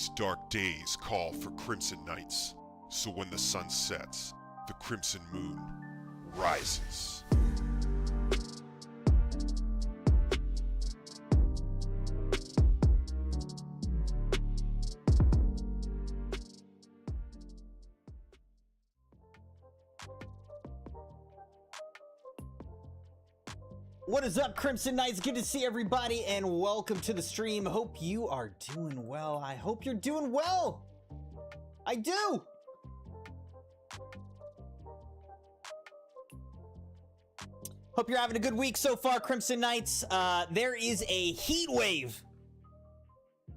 These dark days call for crimson nights, so when the sun sets, the crimson moon rises. What is up, Crimson Knights? Good to see everybody and welcome to the stream. Hope you are doing well. I hope you're doing well. I do. Hope you're having a good week so far, Crimson Knights. There is a heat wave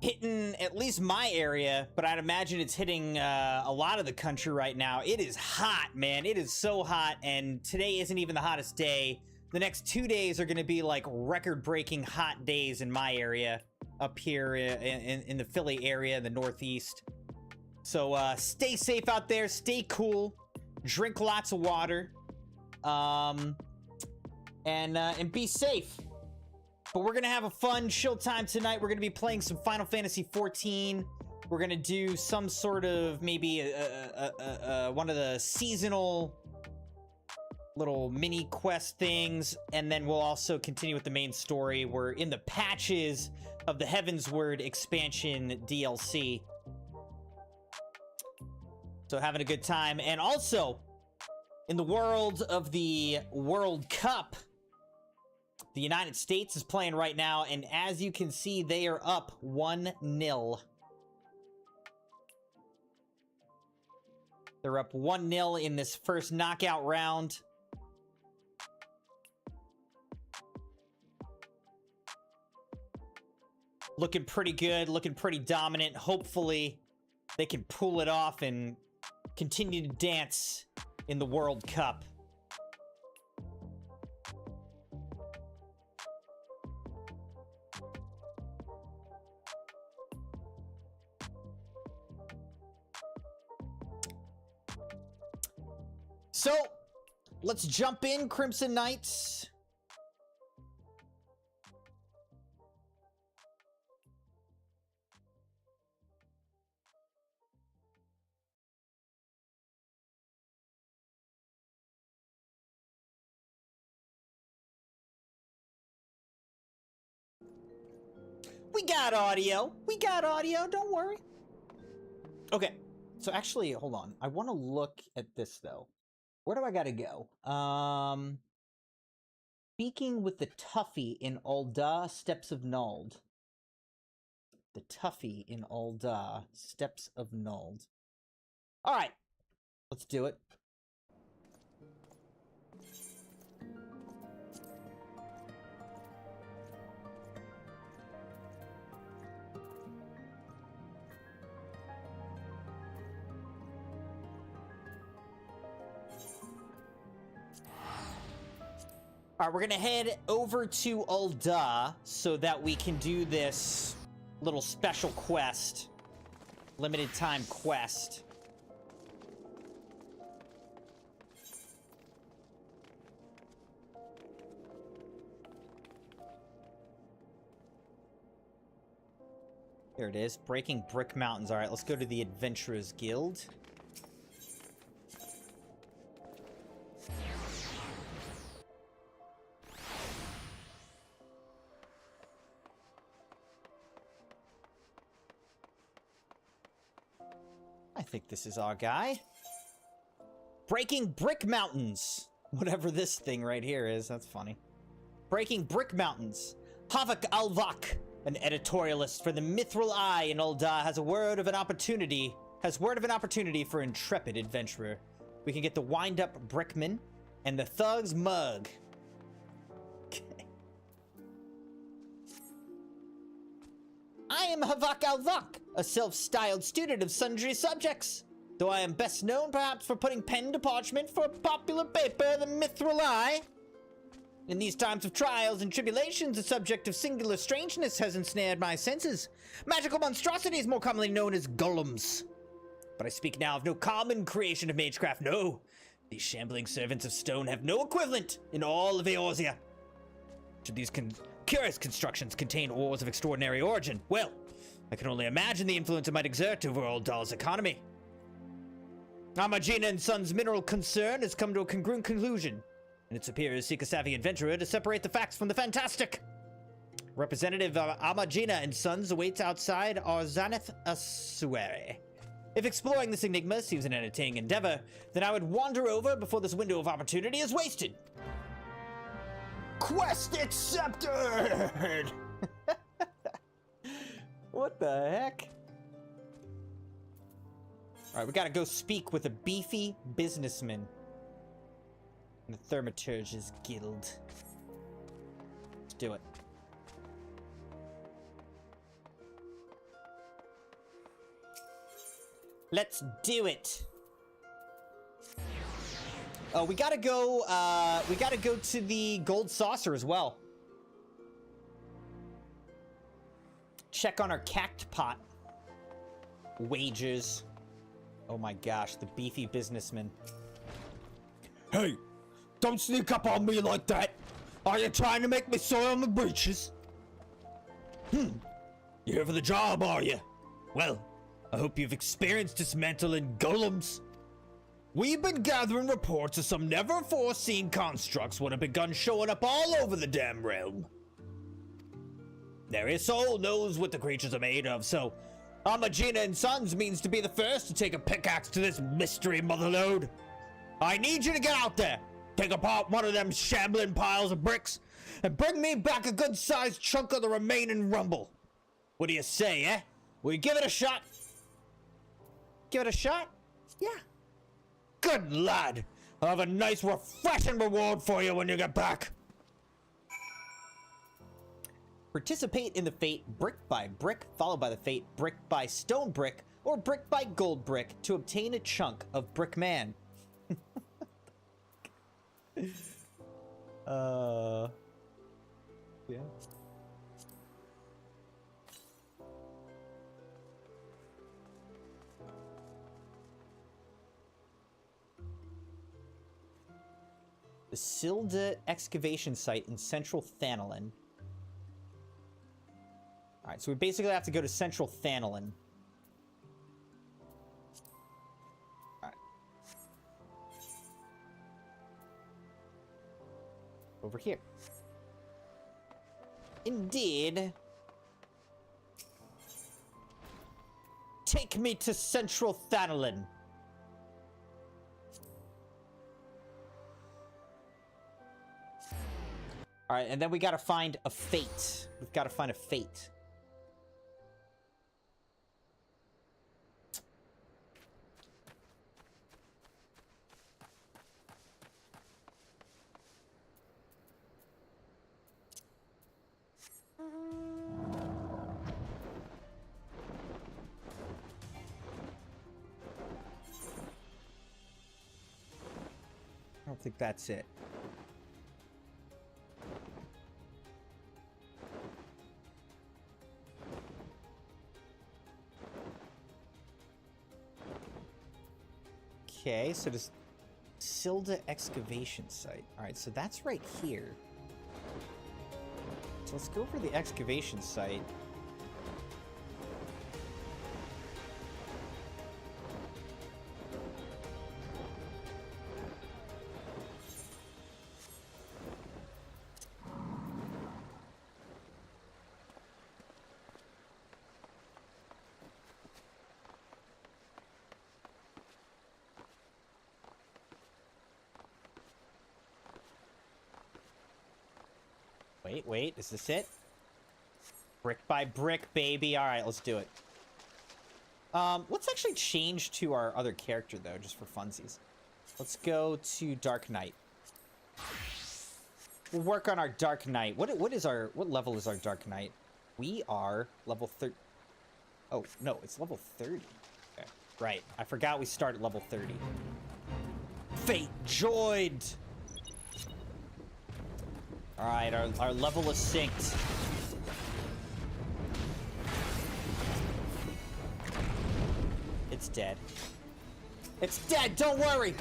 hitting at least my area, but I'd imagine it's hitting a lot of the country right now. It is hot, man. It is so hot, and today isn't even the hottest day. The next 2 days are going to be like record-breaking hot days in my area up here in the Philly area, in the Northeast. So stay safe out there, stay cool, drink lots of water, and be safe. But we're going to have a fun, chill time tonight. We're going to be playing some Final Fantasy XIV. We're going to do some sort of maybe one of the seasonal little mini quest things, and then we'll also continue with the main story. We're in the patches of the Heavensward expansion DLC, so having a good time. And also in the world of the World Cup, the United States is playing right now, and as you can see, they are up 1-0. They're up 1-0 in this first knockout round. Looking pretty good, looking pretty dominant. Hopefully, they can pull it off and continue to dance in the World Cup. So, let's jump in, Crimson Knights. We got audio. We got audio. Don't worry. Okay. So actually, hold on. I want to look at this, though. Where do I got to go? Speaking with the Tuffy in Ul'dah, Steps of Nuld. The Tuffy in Ul'dah, Steps of Nuld. All right. Let's do it. All right, we're gonna head over to Ul'dah so that we can do this little special quest, limited time quest. There it is, Breaking Brick Mountains. All right, let's go to the Adventurers Guild. I think this is our guy. Breaking Brick Mountains. Whatever this thing right here is, that's funny. Breaking Brick Mountains. Havok Alvak, an editorialist for the Mithril Eye in Ul'dah, has word of an opportunity for intrepid adventurer. We can get the wind-up Brickman and the Thug's Mug. Okay. I am Havok Alvak, a self-styled student of sundry subjects. Though I am best known perhaps for putting pen to parchment for a popular paper, the Mithril Eye. In these times of trials and tribulations, a subject of singular strangeness has ensnared my senses. Magical monstrosities, more commonly known as golems. But I speak now of no common creation of magecraft, no. These shambling servants of stone have no equivalent in all of Eorzea. Should these curious constructions contain ores of extraordinary origin? Well, I can only imagine the influence it might exert over Old Dahl's economy. Amagina and Sons' mineral concern has come to a congruent conclusion, and its superiors seek a savvy adventurer to separate the facts from the fantastic. Representative Amagina and Sons awaits outside Arzaneth Asuere. If exploring this enigma seems an entertaining endeavor, then I would wander over before this window of opportunity is wasted. Quest accepted! What the heck? Alright, we gotta go speak with a beefy businessman in the Thaumaturge's Guild. Let's do it. Let's do it. Oh, we gotta go to the Gold Saucer as well. Check on our cact pot wages. Oh my gosh, the beefy businessman. Hey, don't sneak up on me like that. Are you trying to make me soil my breeches? You're here for the job, are you? Well, I hope you've experienced dismantling golems. We've been gathering reports of some never-foreseen constructs would have begun showing up all over the damn realm. Their soul knows what the creatures are made of, so Amagina and Sons means to be the first to take a pickaxe to this mystery motherlode. I need you to get out there, take apart one of them shambling piles of bricks, and bring me back a good-sized chunk of the remaining rumble. What do you say, eh? Will you give it a shot? Give it a shot? Yeah. Good lad. I'll have a nice, refreshing reward for you when you get back. Participate in the fate brick by brick, followed by the fate brick by stone brick, or brick by gold brick to obtain a chunk of Brick Man. Yeah. The Silda excavation site in central Thanalin. Alright, so we basically have to go to central Thanalin. Alright. Over here. Indeed. Take me to central Thanalin. Alright, and then we gotta find a fate. We've gotta find a fate. I don't think that's it. Okay, so this Silda excavation site. Alright, so that's right here. So let's go for the excavation site. Wait, is this it? Brick by brick, baby. All right, let's do it. Let's actually change to our other character, though, just for funsies. Let's go to Dark Knight. We'll work on our Dark Knight. What level is our Dark Knight? We are level 30. Oh, no, it's level 30. Okay. Right, I forgot we start at level 30. Fate joined! Alright, our level is synced. It's dead. It's dead, don't worry!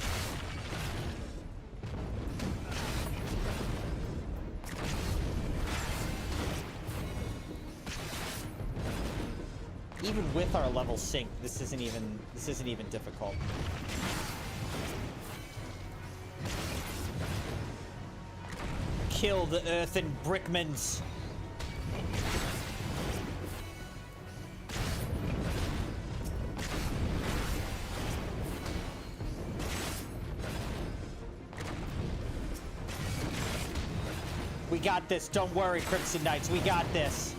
even with our level sync, this isn't even difficult. Kill the earthen brickmans. We got this. Don't worry, Crimson Knights. We got this.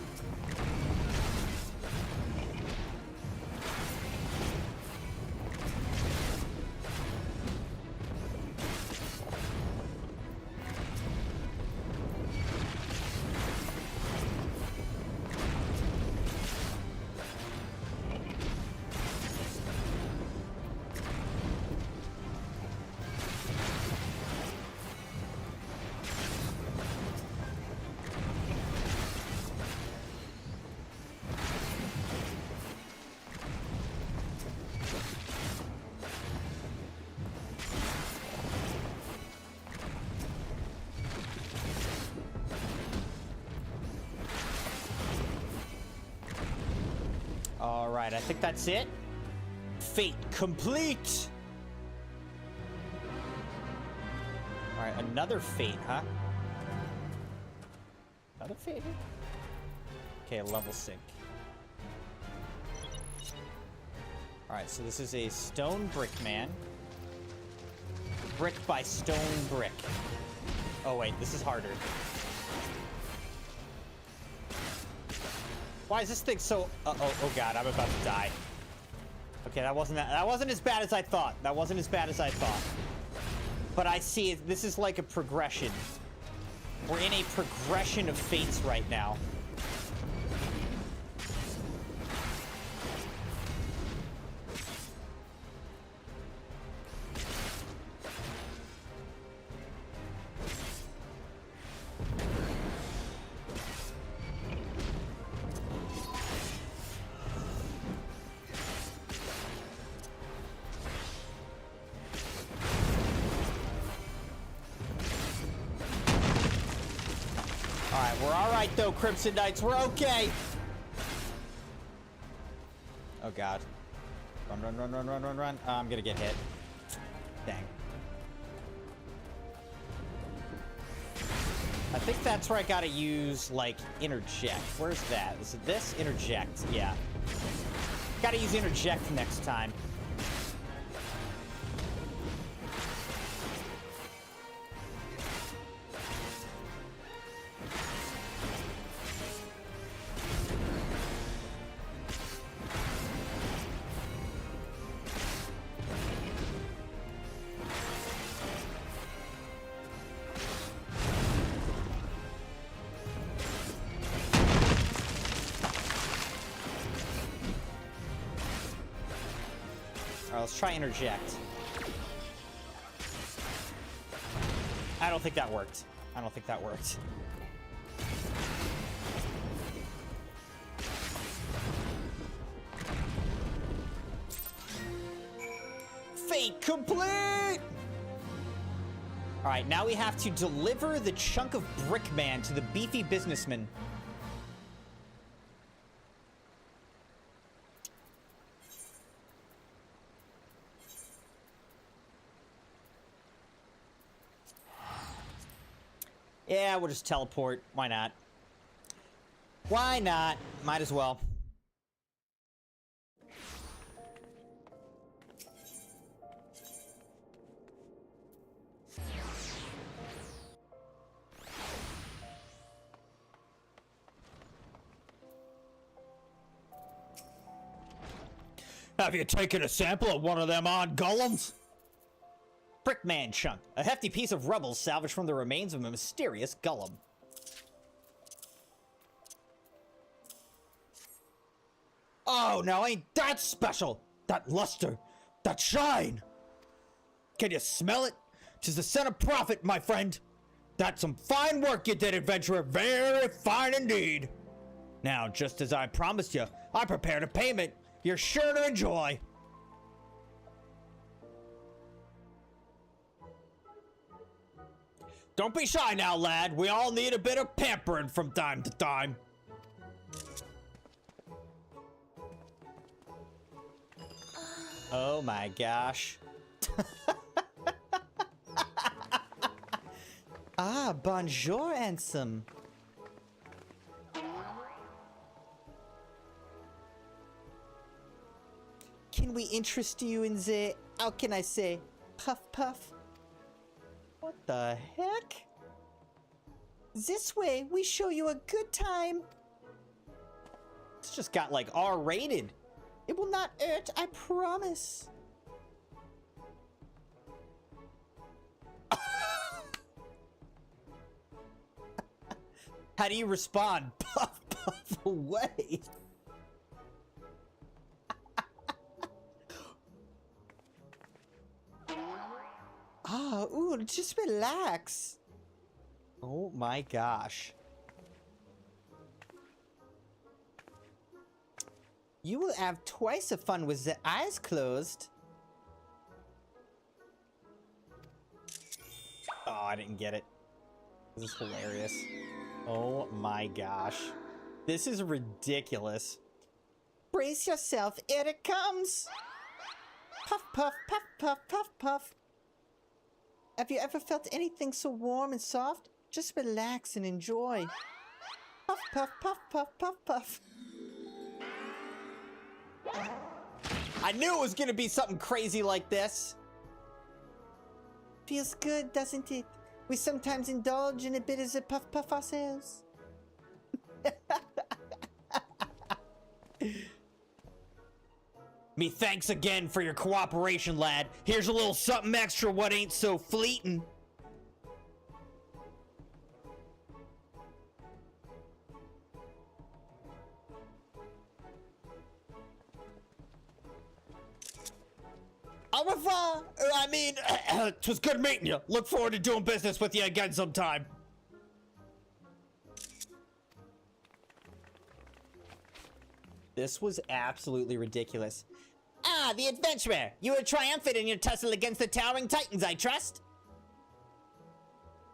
All right, I think that's it. Fate complete. All right, another fate, huh? Another fate? Okay, level sync. All right, so this is a stone brick man. Brick by stone brick. Oh wait, this is harder. Why is this thing so... oh god, I'm about to die. Okay, that wasn't as bad as I thought. That wasn't as bad as I thought. But I see it. This is like a progression. We're in a progression of fates right now. We're all right, though, Crimson Knights. We're okay. Oh, God. Run, run, run, run, run, run, run. Oh, I'm gonna get hit. Dang. I think that's where I gotta use, like, interject. Where's that? Is it this? Interject. Yeah. Gotta use interject next time. Let's try interject. I don't think that worked. I don't think that worked. Fate complete! Alright, now we have to deliver the chunk of brick man to the beefy businessman. Yeah, we'll just teleport. Why not? Why not? Might as well. Have you taken a sample of one of them odd golems? Brickman chunk, a hefty piece of rubble salvaged from the remains of a mysterious golem. Oh, now ain't that special? That luster, that shine. Can you smell it? 'Tis the scent of profit, my friend. That's some fine work you did, adventurer. Very fine indeed. Now, just as I promised you, I prepared a payment you're sure to enjoy. Don't be shy now, lad. We all need a bit of pampering from time to time. Oh my gosh. Ah, bonjour, handsome. Can we interest you in the, how can I say, puff puff? What the heck? This way, we show you a good time. It's just got like R-rated. It will not hurt, I promise. How do you respond? Puff, puff away. Ah, ooh, just relax. Oh my gosh. You will have twice the fun with the eyes closed. Oh, I didn't get it. This is hilarious. Oh my gosh. This is ridiculous. Brace yourself, here it comes. Puff, puff, puff, puff, puff, puff. Have you ever felt anything so warm and soft? Just relax and enjoy. Puff, puff, puff, puff, puff, puff. I knew it was gonna be something crazy like this. Feels good, doesn't it? We sometimes indulge in a bit of a puff puff ourselves. Me thanks again for your cooperation, lad. Here's a little something extra what ain't so fleeting. Au revoir. I mean, it was good meeting you. Look forward to doing business with you again sometime. This was absolutely ridiculous. Ah, the adventurer! You were triumphant in your tussle against the towering titans, I trust?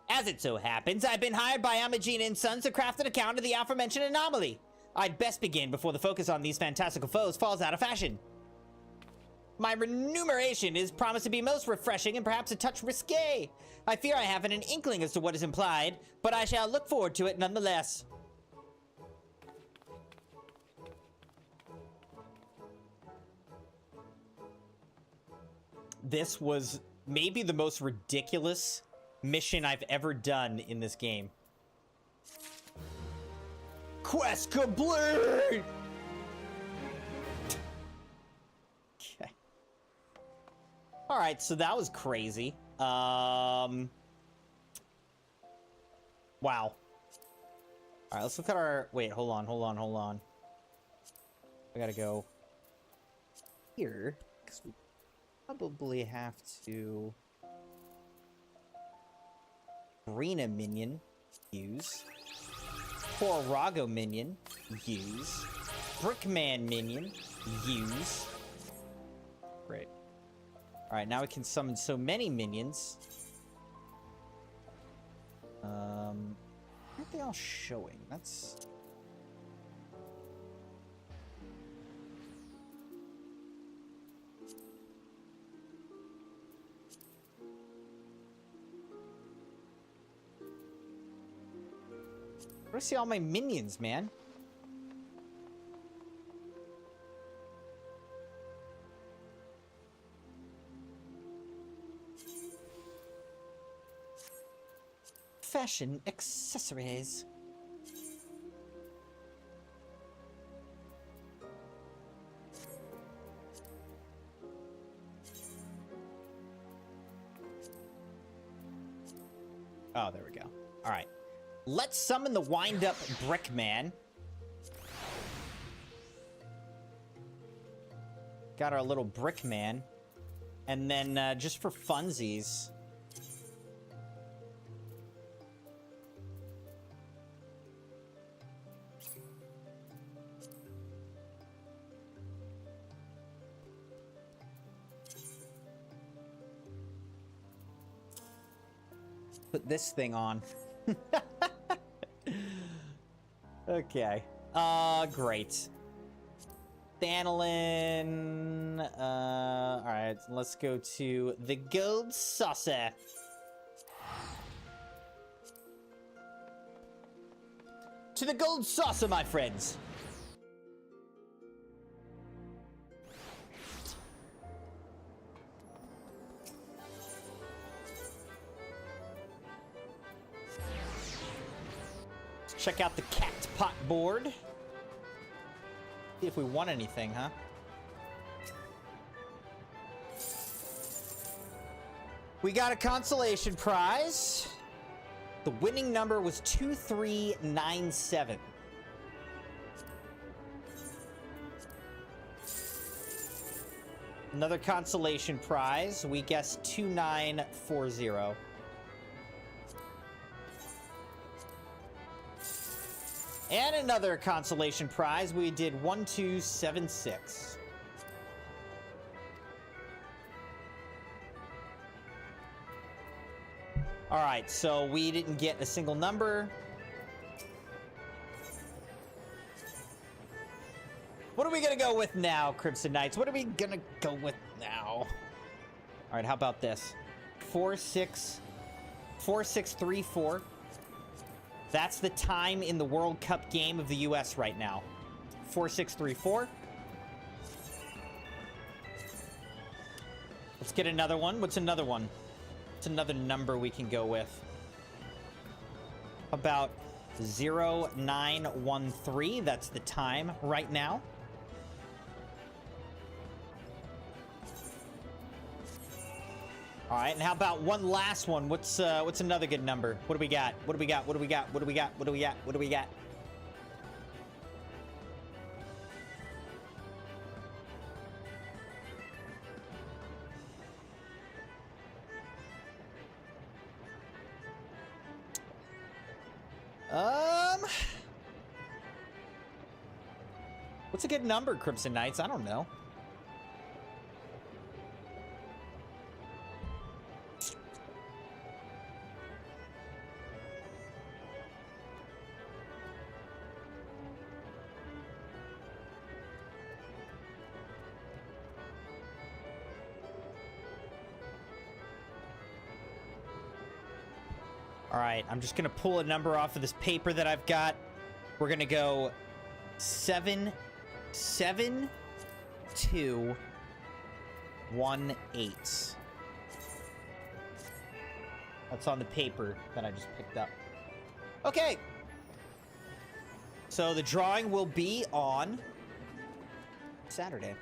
As it so happens, I've been hired by Amagina & Sons to craft an account of the aforementioned anomaly. I'd best begin before the focus on these fantastical foes falls out of fashion. My remuneration is promised to be most refreshing and perhaps a touch risque. I fear I haven't an inkling as to what is implied, but I shall look forward to it nonetheless. This was maybe the most ridiculous mission I've ever done in this game. Quest complete! Okay. Alright, so that was crazy. Wow. Alright, let's look at our... Wait, hold on. I gotta go here, because we probably have to... Arena minion, use. Porago minion, use. Brickman minion, use. Great. Alright, now we can summon so many minions. Aren't they all showing? That's... I want to see all my minions, man. Fashion accessories. Oh, there we go. All right. Let's summon the wind-up Brickman. Got our little Brickman. And then, just for funsies... Put this thing on. Okay. Great. Banolin. All right, let's go to the gold saucer. To the gold saucer, my friends. Let's check out the cat pot board. See if we won anything, huh? We got a consolation prize. The winning number was 2397. Another consolation prize. We guessed 2940. And another consolation prize. We did 1276. All right, so we didn't get a single number. What are we gonna go with now, Crimson Knights? What are we gonna go with now? All right, how about this? 4634. That's the time in the World Cup game of the US right now. 4634. Let's get another one. What's another one? What's another number we can go with? About 0913. That's the time right now. All right, and how about one last one? What's another good number? What do we got? What do we got? What do we got? What do we got? What do we got? What do we got? What's a good number, Crimson Knights? I don't know. All right, I'm just gonna pull a number off of this paper that I've got. We're gonna go 77218. That's on the paper that I just picked up. Okay. So the drawing will be on Saturday.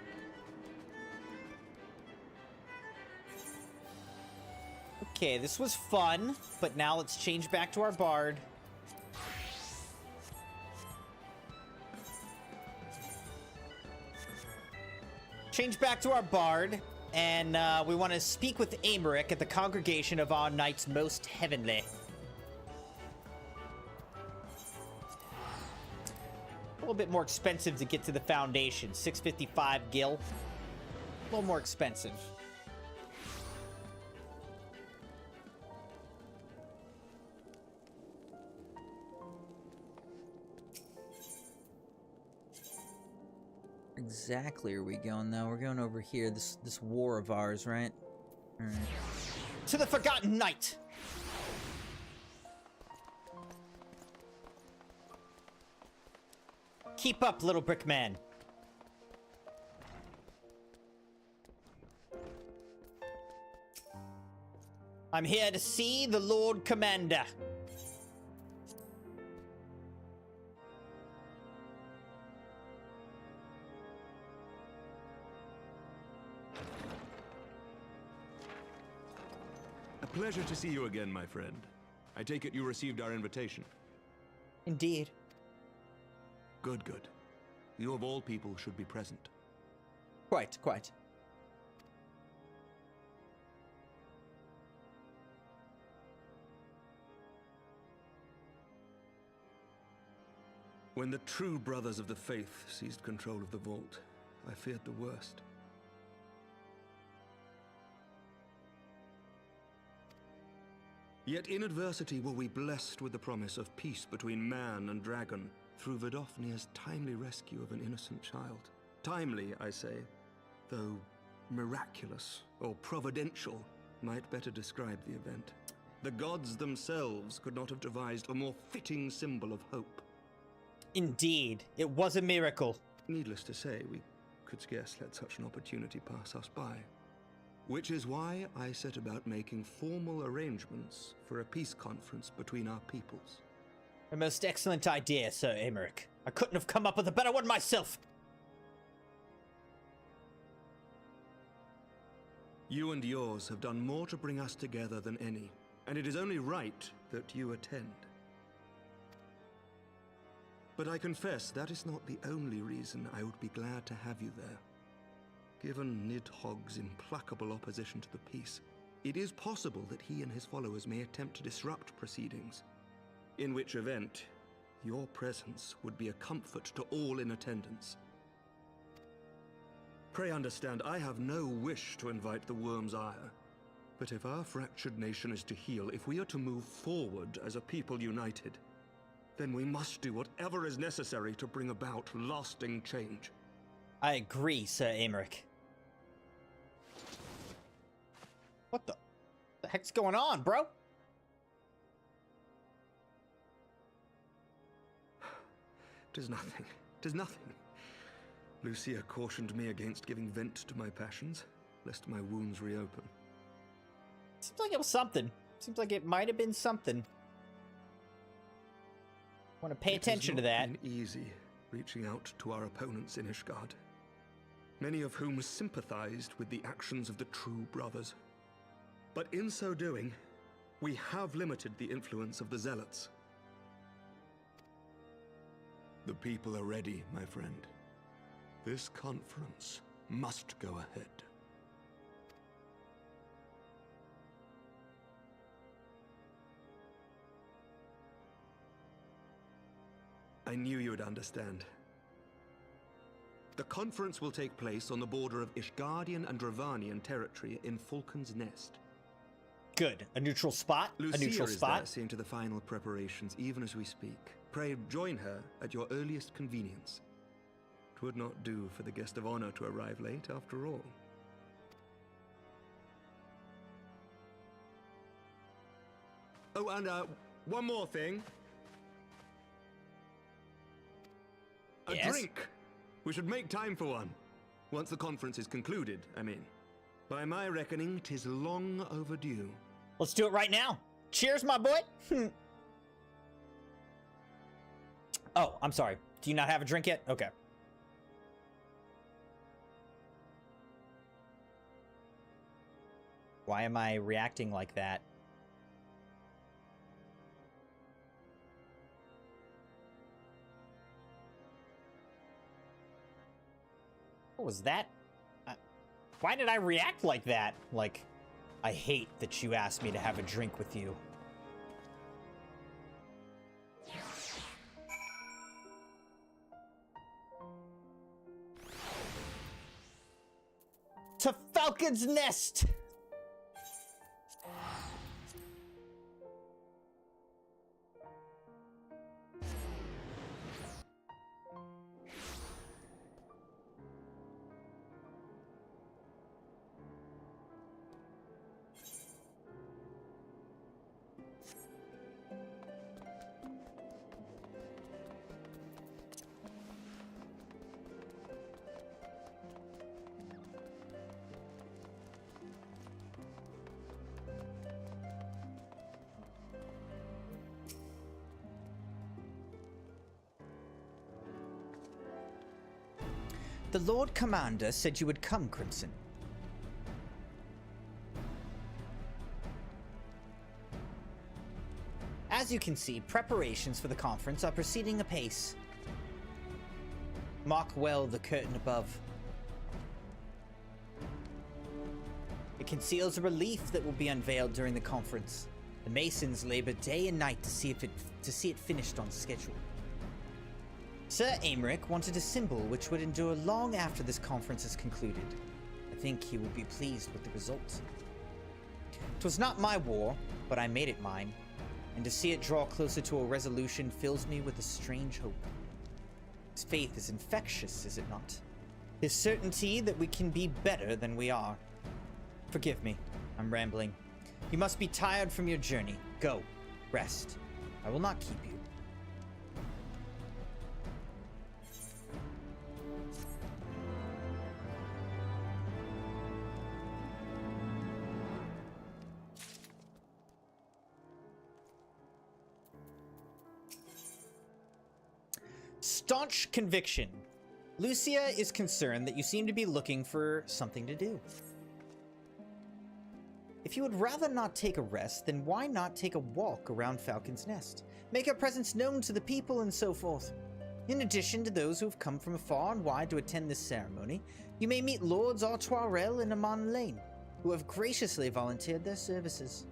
Okay, this was fun, but now let's change back to our bard. Change back to our bard, and we want to speak with Amaric at the congregation of our knights most heavenly. A little bit more expensive to get to the foundation. 655 gil. A little more expensive. Exactly are we going now? We're going over here. This war of ours, right? All right. To the Forgotten Knight. Keep up, little brick man. I'm here to see the Lord Commander. Pleasure to see you again, my friend. I take it you received our invitation. Indeed. Good, good. You of all people should be present. Quite. When the true brothers of the faith seized control of the vault, I feared the worst. Yet in adversity were we blessed with the promise of peace between man and dragon through Vidofnir's timely rescue of an innocent child. Timely, I say, though miraculous or providential might better describe the event. The gods themselves could not have devised a more fitting symbol of hope. Indeed, it was a miracle. Needless to say, we could scarce let such an opportunity pass us by. Which is why I set about making formal arrangements for a peace conference between our peoples. A most excellent idea, Sir Aymeric. I couldn't have come up with a better one myself. You and yours have done more to bring us together than any, and it is only right that you attend. But I confess that is not the only reason I would be glad to have you there. Given Nidhogg's implacable opposition to the peace, it is possible that he and his followers may attempt to disrupt proceedings, in which event your presence would be a comfort to all in attendance. Pray understand, I have no wish to invite the worm's ire, but if our fractured nation is to heal, if we are to move forward as a people united, then we must do whatever is necessary to bring about lasting change. I agree, Sir Aymeric. What the heck's going on, bro? Tis nothing. Tis nothing. Lucia cautioned me against giving vent to my passions, lest my wounds reopen. Seems like it was something. Seems like it might have been something. Want to pay attention to that. It has not been easy reaching out to our opponents in Ishgard, many of whom sympathized with the actions of the true brothers. But in so doing, we have limited the influence of the zealots. The people are ready, my friend. This conference must go ahead. I knew you would understand. The conference will take place on the border of Ishgardian and Dravanian territory in Falcon's Nest. Good. A neutral spot? Lucia a neutral is spot? there, seeing to the final preparations, even as we speak. Pray join her at your earliest convenience. It would not do for the guest of honor to arrive late, after all. Oh, and one more thing. A Yes? drink! We should make time for one. Once the conference is concluded, I mean. By my reckoning, 'tis long overdue. Let's do it right now. Cheers, my boy. Oh, I'm sorry. Do you not have a drink yet? Okay. Why am I reacting like that? What was that? Why did I react like that? Like, I hate that you asked me to have a drink with you. To Falcon's Nest! The Lord Commander said you would come, Crimson. As you can see, preparations for the conference are proceeding apace. Mark well the curtain above. It conceals a relief that will be unveiled during the conference. The Masons labor day and night to see it finished on schedule. Sir Aymeric wanted a symbol which would endure long after this conference is concluded. I think he will be pleased with the result. 'Twas not my war, but I made it mine, and to see it draw closer to a resolution fills me with a strange hope. His faith is infectious, is it not? His certainty that we can be better than we are. Forgive me, I'm rambling. You must be tired from your journey. Go, rest. I will not keep you. Staunch conviction. Lucia is concerned that you seem to be looking for something to do. If you would rather not take a rest, then why not take a walk around Falcon's Nest? Make our presence known to the people and so forth. In addition to those who have come from far and wide to attend this ceremony, you may meet Lords Artoirel and Amon Lane, who have graciously volunteered their services.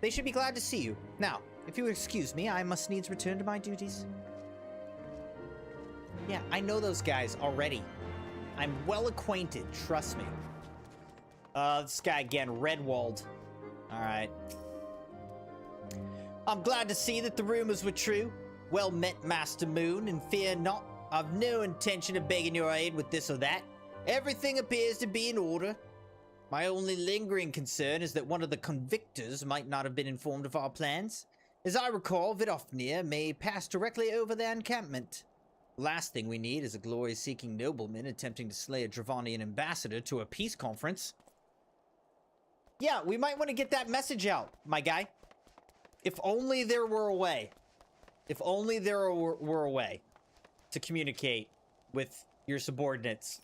They should be glad to see you. Now, if you will excuse me, I must needs return to my duties. Yeah, I know those guys already. I'm well acquainted, trust me. This guy again, Redwald. Alright. I'm glad to see that the rumors were true. Well met, Master Moon, and fear not. I've no intention of begging your aid with this or that. Everything appears to be in order. My only lingering concern is that one of the convictors might not have been informed of our plans. As I recall, Vidofnir may pass directly over their encampment. The last thing we need is a glory-seeking nobleman attempting to slay a Dravonian ambassador to a peace conference. Yeah, we might want to get that message out, my guy. If only there were a way. If only there were a way to communicate with your subordinates.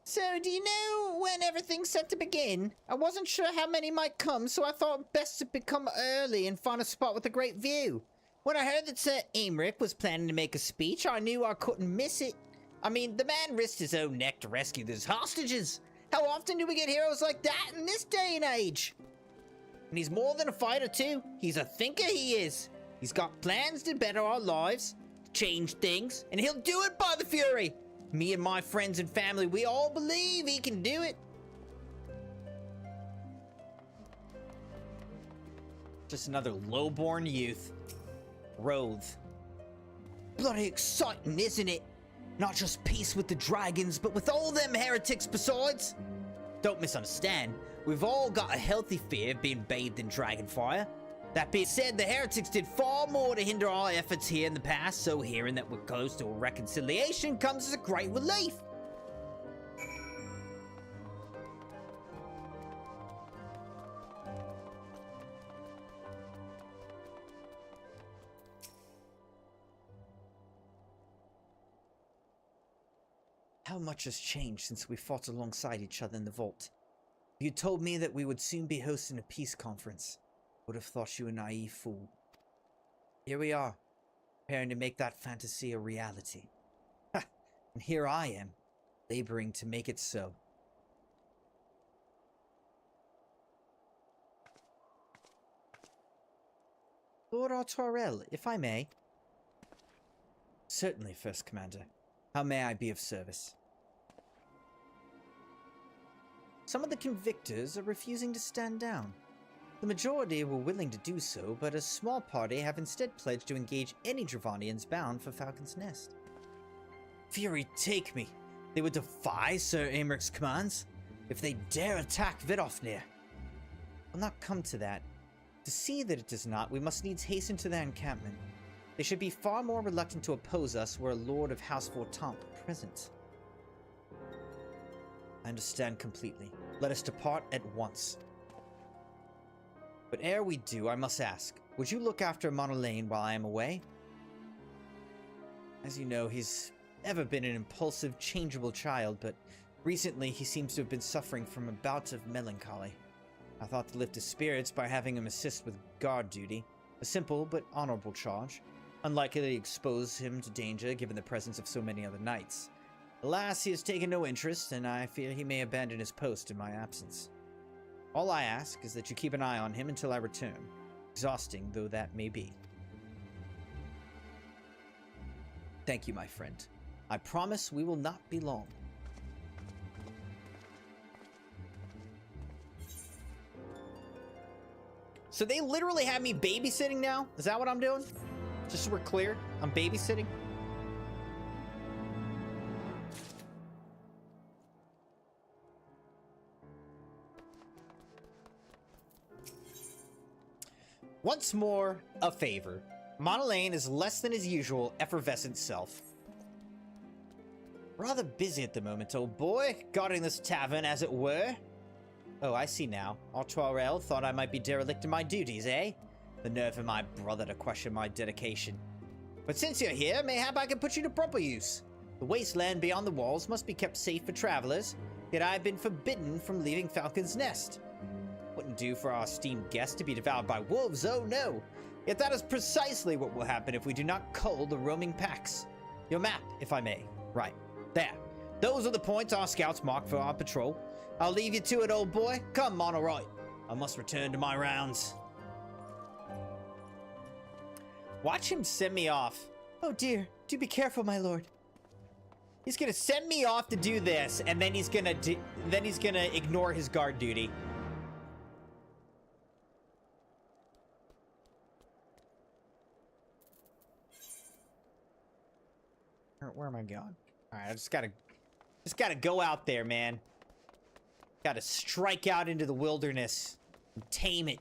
So, do you know when everything's set to begin? I wasn't sure how many might come, so I thought best to become early and find a spot with a great view. When I heard that Sir Aymeric was planning to make a speech, I knew I couldn't miss it. I mean, the man risked his own neck to rescue those hostages. How often do we get heroes like that in this day and age? And he's more than a fighter too. He's a thinker, he is. He's got plans to better our lives, change things, and he'll do it by the Fury. Me and my friends and family, we all believe he can do it. Just another lowborn youth. Roth. Bloody exciting, isn't it? Not just peace with the dragons, but with all them heretics besides. Don't misunderstand. We've all got a healthy fear of being bathed in dragon fire. That being said, the heretics did far more to hinder our efforts here in the past, so hearing that we're close to a reconciliation comes as a great relief. How much has changed since we fought alongside each other in the vault. If you told me that we would soon be hosting a peace conference, I would have thought you a naive fool. Here we are, preparing to make that fantasy a reality. Ha! And here I am, laboring to make it so. Lord Artoirel, if I may. Certainly, First Commander. How may I be of service? Some of the convictors are refusing to stand down. The majority were willing to do so, but a small party have instead pledged to engage any Dravonians bound for Falcon's Nest. Fury take me! They would defy Sir Aymeric's commands? If they dare attack Vidofnir! Will not come to that. To see that it does not, we must needs hasten to their encampment. They should be far more reluctant to oppose us were a Lord of House Vortamp present. I understand completely. Let us depart at once. But ere we do, I must ask, would you look after Monolane while I am away? As you know, he's ever been an impulsive, changeable child, but recently he seems to have been suffering from a bout of melancholy. I thought to lift his spirits by having him assist with guard duty, a simple but honorable charge, unlikely to expose him to danger given the presence of so many other knights. Alas, he has taken no interest, and I fear he may abandon his post in my absence. All I ask is that you keep an eye on him until I return, exhausting though that may be. Thank you, my friend. I promise we will not be long. So they literally have me babysitting now? Is that what I'm doing? Just so we're clear, I'm babysitting? Once more, a favor. Monolane is less than his usual effervescent self. Rather busy at the moment, old boy, guarding this tavern, as it were. Oh, I see now. Artoirel thought I might be derelict in my duties, eh? The nerve of my brother to question my dedication. But since you're here, mayhap I can put you to proper use. The wasteland beyond the walls must be kept safe for travelers, yet I have been forbidden from leaving Falcon's Nest. Wouldn't do for our esteemed guest to be devoured by wolves, oh no! Yet that is precisely what will happen if we do not cull the roaming packs. Your map, if I may. Right. There. Those are the points our scouts mark for our patrol. I'll leave you to it, old boy. Come, Monoroy. I must return to my rounds. Watch him send me off. Oh dear. Do be careful, my lord. He's gonna send me off to do this, and then he's gonna ignore his guard duty. Where am I going? All right, I just gotta go out there, man. Gotta strike out into the wilderness and tame it.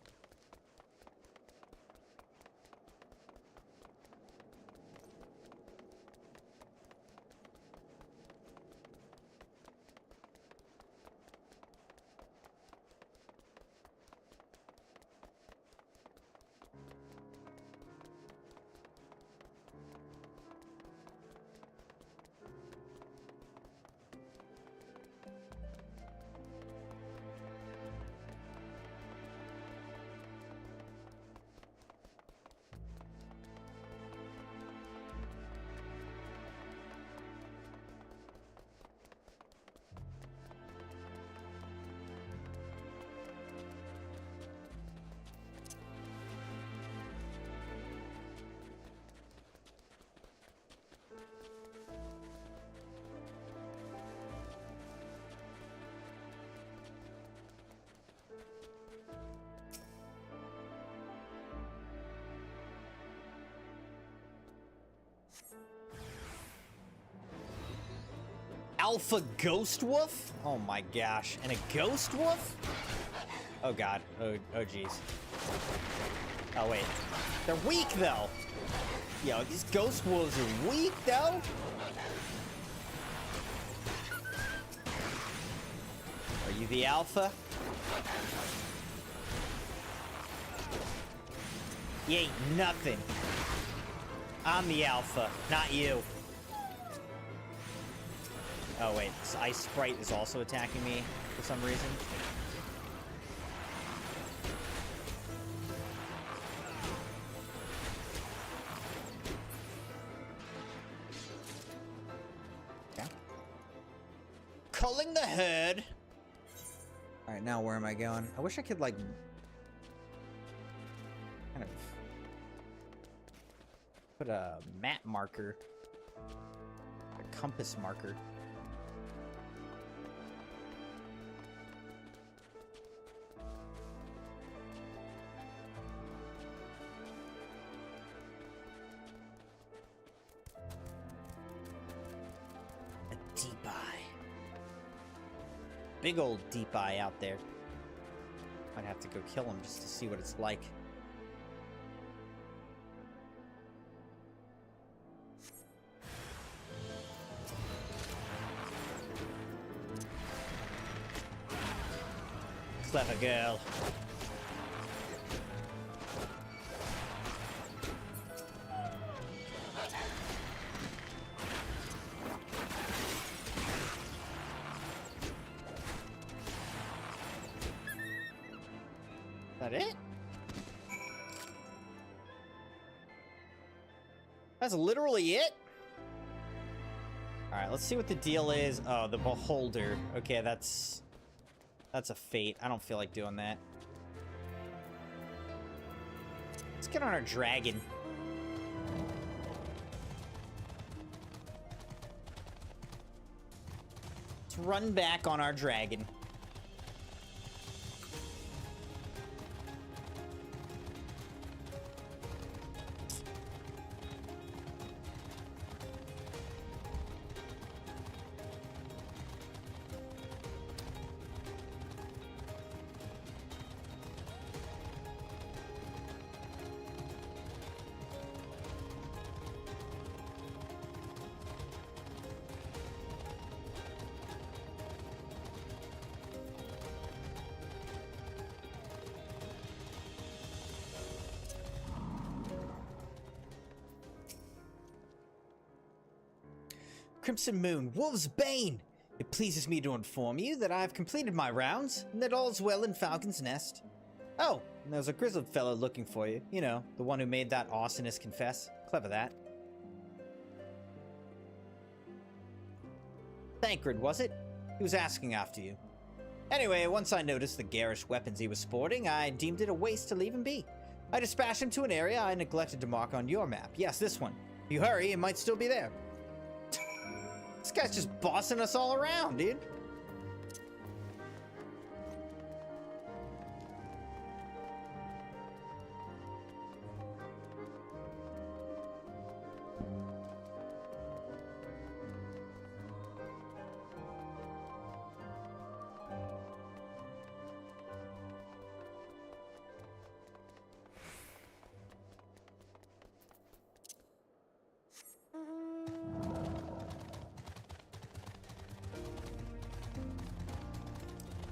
Alpha Ghost Wolf? Oh my gosh. And a Ghost Wolf? Oh god. Oh jeez. Oh wait. They're weak though. Yo, these Ghost Wolves are weak though? Are you the Alpha? You ain't nothing. I'm the Alpha, not you. Oh wait, this Ice Sprite is also attacking me for some reason. Okay. Culling the herd. Alright, now where am I going? I wish I could, like, kind of put a map marker, a compass marker. Deep eye. Big old deep eye out there. Might have to go kill him just to see what it's like. Clever girl. Is that it? That's literally it? Alright, let's see what the deal is. Oh, the Beholder. Okay, that's a fate. I don't feel like doing that. Let's get on our dragon. Let's run back on our dragon. CrimsonMune, Wolf's Bane! It pleases me to inform you that I have completed my rounds, and that all's well in Falcon's Nest. Oh, and there's a grizzled fellow looking for you. You know, the one who made that arsonist confess. Clever that. Thancred, was it? He was asking after you. Anyway, once I noticed the garish weapons he was sporting, I deemed it a waste to leave him be. I dispatched him to an area I neglected to mark on your map. Yes, this one. If you hurry, it might still be there. This guy's just bossing us all around, dude.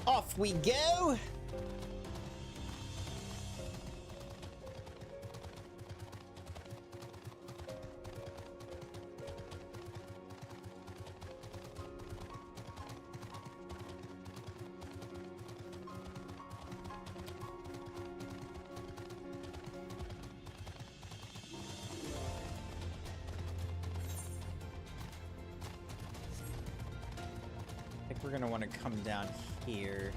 Off we go! I think we're gonna want to come down here.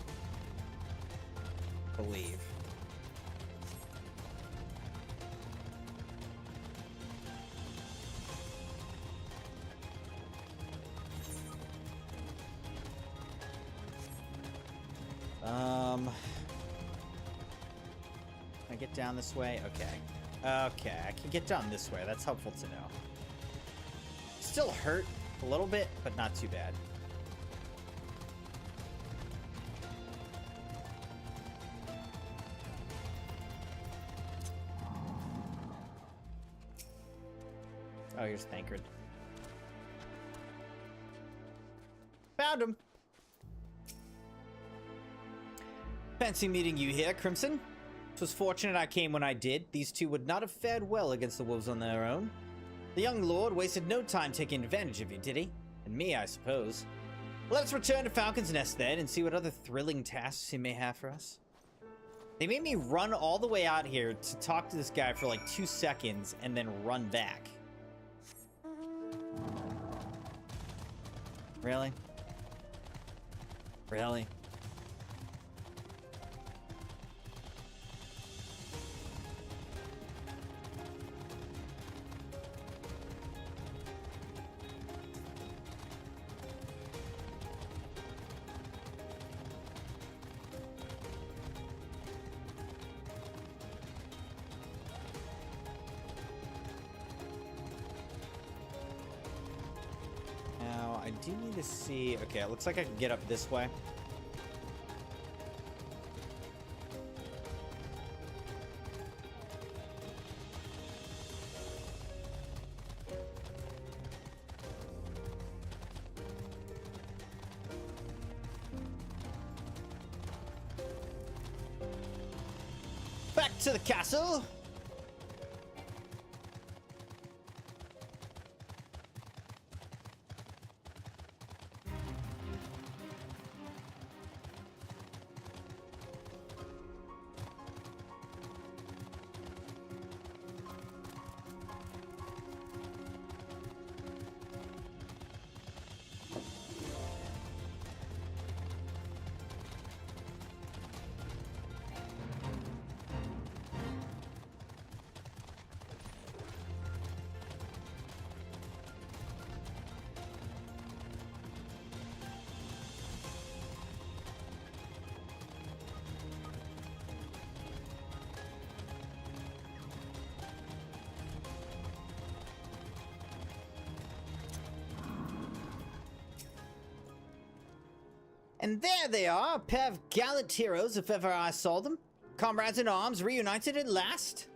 I believe. Can I get down this way? Okay. Okay, I can get down this way. That's helpful to know. Still hurt a little bit, but not too bad. Oh, here's Thancred. Found him! Fancy meeting you here, Crimson. It was fortunate I came when I did. These two would not have fared well against the wolves on their own. The young lord wasted no time taking advantage of you, did he? And me, I suppose. Let's return to Falcon's Nest then and see what other thrilling tasks he may have for us. They made me run all the way out here to talk to this guy for like 2 seconds and then run back. Really? Really? I do need to see... Okay, it looks like I can get up this way. Back to the castle! And there they are, a pair of gallant heroes if ever I saw them. Comrades in arms reunited at last.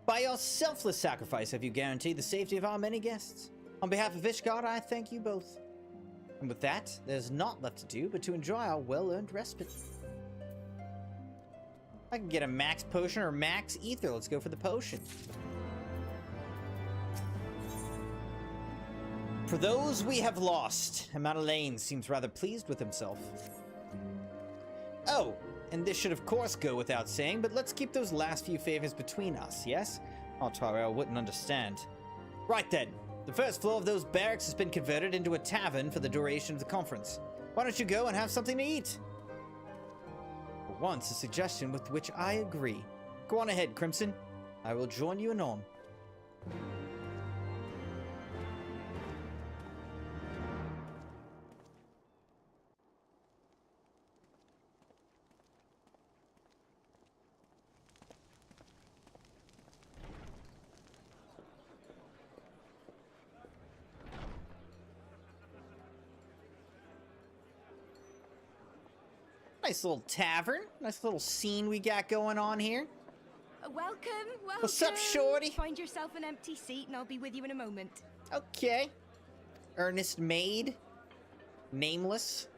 By your selfless sacrifice have you guaranteed the safety of our many guests. On behalf of Ishgard, I thank you both. And with that, there's naught left to do but to enjoy our well-earned respite. I can get a max potion or max ether. Let's go for the potion. For those we have lost, Madeleine seems rather pleased with himself. Oh, and this should of course go without saying, but let's keep those last few favors between us, yes? Oh, Tyrell wouldn't understand. Right then, the first floor of those barracks has been converted into a tavern for the duration of the conference. Why don't you go and have something to eat? For once, a suggestion with which I agree. Go on ahead, Crimson. I will join you anon. Nice little tavern. Nice little scene we got going on here. Welcome. What's up, shorty? Find yourself an empty seat and I'll be with you in a moment. Okay. Earnest Maid. Nameless.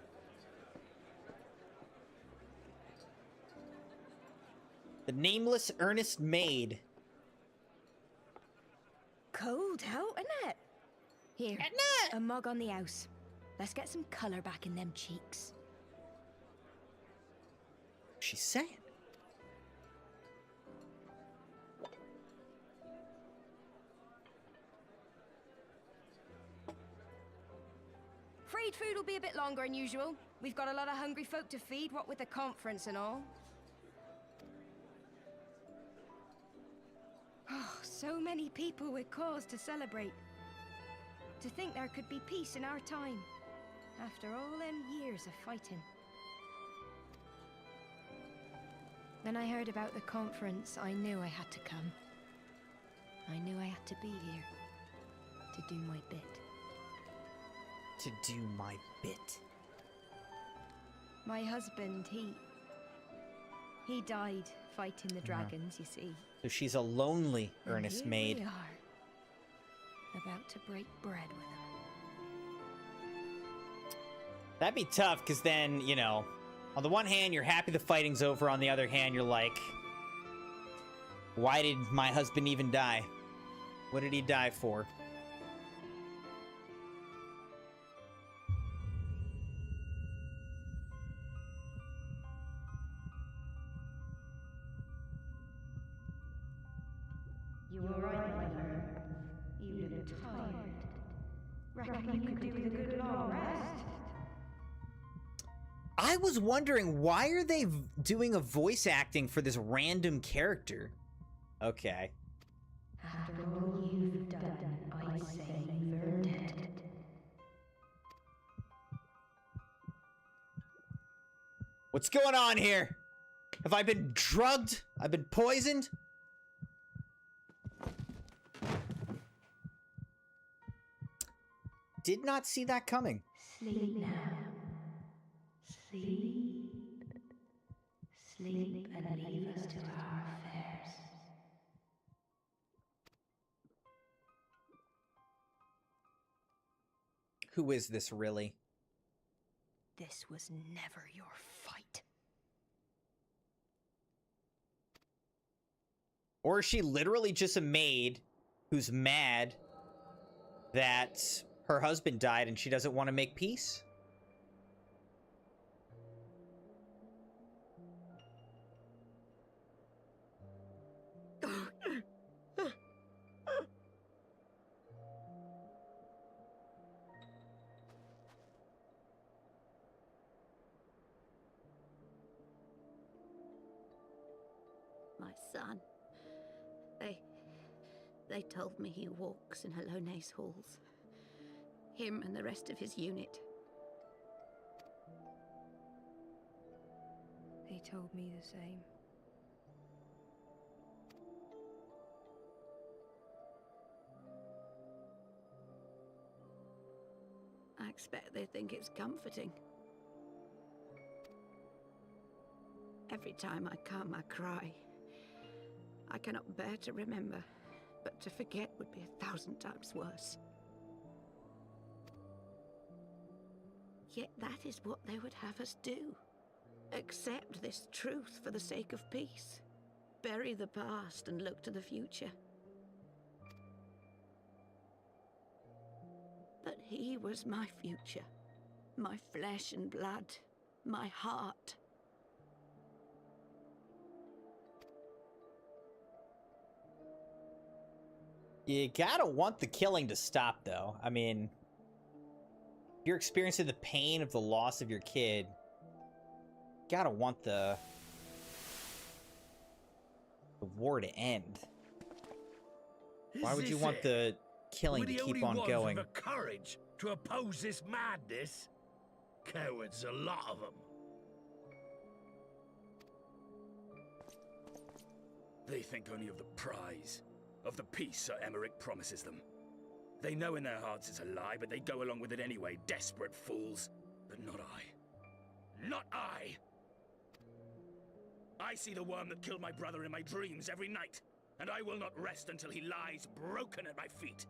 The nameless Earnest Maid. Cold out, isn't it? Here, a mug on the house. Let's get some colour back in them cheeks. She's saying. Afraid food will be a bit longer than usual. We've got a lot of hungry folk to feed, what with the conference and all. Oh, so many people with cause to celebrate. To think there could be peace in our time, after all them years of fighting. When I heard about the conference, I knew I had to come. I knew I had to be here, to do my bit. To do my bit. My husband, he died fighting the dragons, you see. So she's a lonely And Earnest here Maid. we are, about to break bread with him. That'd be tough, because then, you know, on the one hand, you're happy the fighting's over. On the other hand, you're like, why did my husband even die? What did he die for? You were right, my lord. You look tired. Reckon you could do with a good long rest? I was wondering, why are they doing a voice acting for this random character? Okay. After all you've done, I say you've earned it. What's going on here? Have I been drugged? I've been poisoned? Did not see that coming. Sleep now. Sleep. Sleep and leave us to our affairs. Who is this really? This was never your fight. Or is she literally just a maid who's mad that her husband died and she doesn't want to make peace? My son. They told me he walks in Hallone's halls. Him and the rest of his unit. They told me the same. I expect they think it's comforting. Every time I come, I cry. I cannot bear to remember, but to forget would be 1,000 times worse. Yet that is what they would have us do. Accept this truth for the sake of peace. Bury the past and look to the future. But He was my future, my flesh and blood, my heart. You gotta want the killing to stop, though. I mean, you're experiencing the pain of the loss of your kid. Gotta want the war to end. Why would you want the killing to keep on going? With the courage to oppose this madness? Cowards, a lot of them. They think only of the prize, of the peace Sir Emmerich promises them. They know in their hearts it's a lie, but they go along with it anyway, desperate fools. But not I. Not I! I see the worm that killed my brother in my dreams every night, and I will not rest until he lies broken at my feet.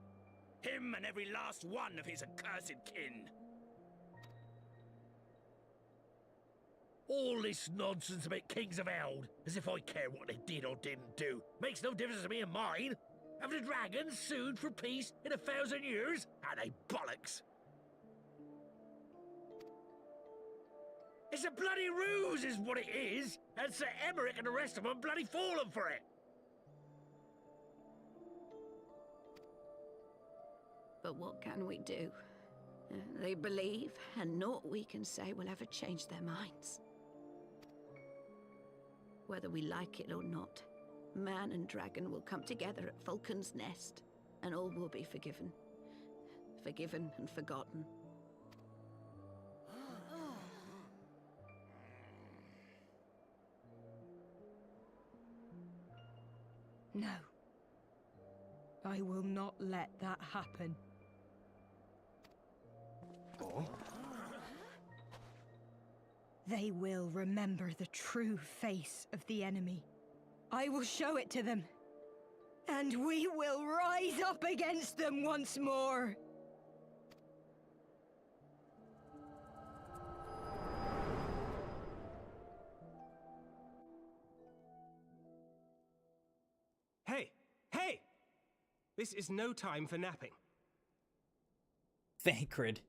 Him and every last one of his accursed kin. All this nonsense about Kings of Eld, as if I care what they did or didn't do. Makes no difference to me and mine. Have the dragons sued for peace in 1,000 years? Are they bollocks? It's a bloody ruse is what it is, and Sir Emmerich and the rest of them bloody fallen for it. But what can we do? They believe, and naught we can say will ever change their minds. Whether we like it or not, man and dragon will come together at Vulcan's Nest, and all will be forgiven. Forgiven and forgotten. No. I will not let that happen. Oh? They will remember the true face of the enemy. I will show it to them. And we will rise up against them once more. Hey! Hey! This is no time for napping. Thancred.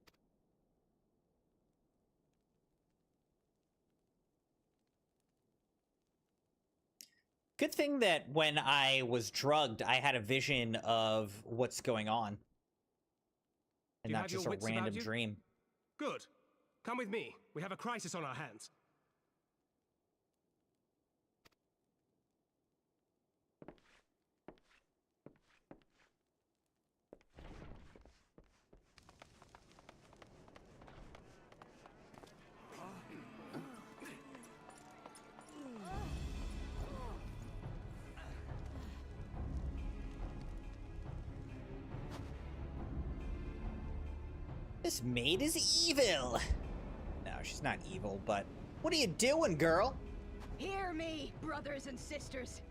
Good thing that when I was drugged, I had a vision of what's going on. And not just a random dream. Good. Come with me. We have a crisis on our hands. This maid is evil. No, she's not evil, but what are you doing, girl? Hear me, brothers and sisters.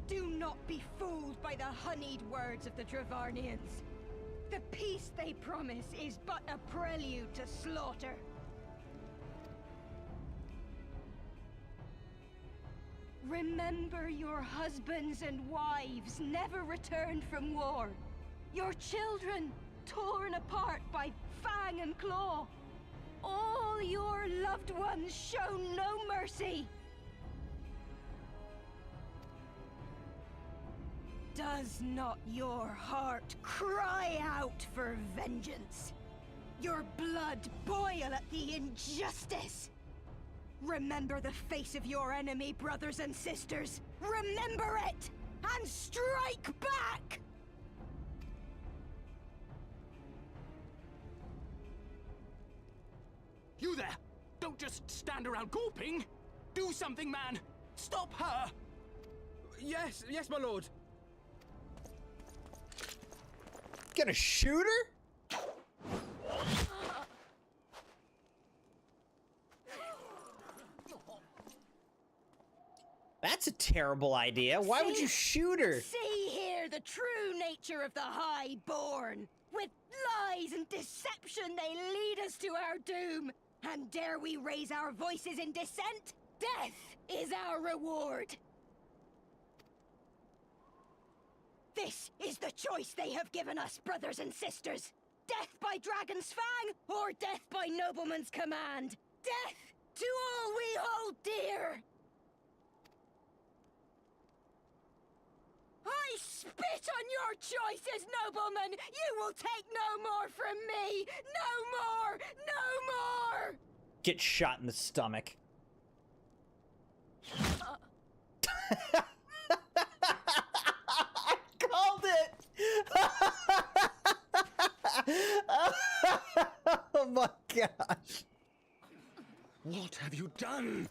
Do not be fooled by the honeyed words of the Dravarnians. The peace they promise is but a prelude to slaughter. Remember, your husbands and wives never returned from war. Your children torn apart by fang and claw. All your loved ones shown no mercy. Does not your heart cry out for vengeance? Your blood boil at the injustice? Remember the face of your enemy, brothers and sisters. Remember it, and strike back! You there! Don't just stand around gawping! Do something, man! Stop her! Yes, my lord. Gonna shoot her? That's a terrible idea. Why would you shoot her? See here the true nature of the Highborn. With lies and deception they lead us to our doom. And dare we raise our voices in dissent? Death is our reward. This is the choice they have given us, brothers and sisters. death by dragon's fang, or death by nobleman's command. Death to all we hold dear! I spit on your choices, nobleman! You will take no more from me! No more! No more! Get shot in the stomach. I called it! Oh my gosh. What have you done?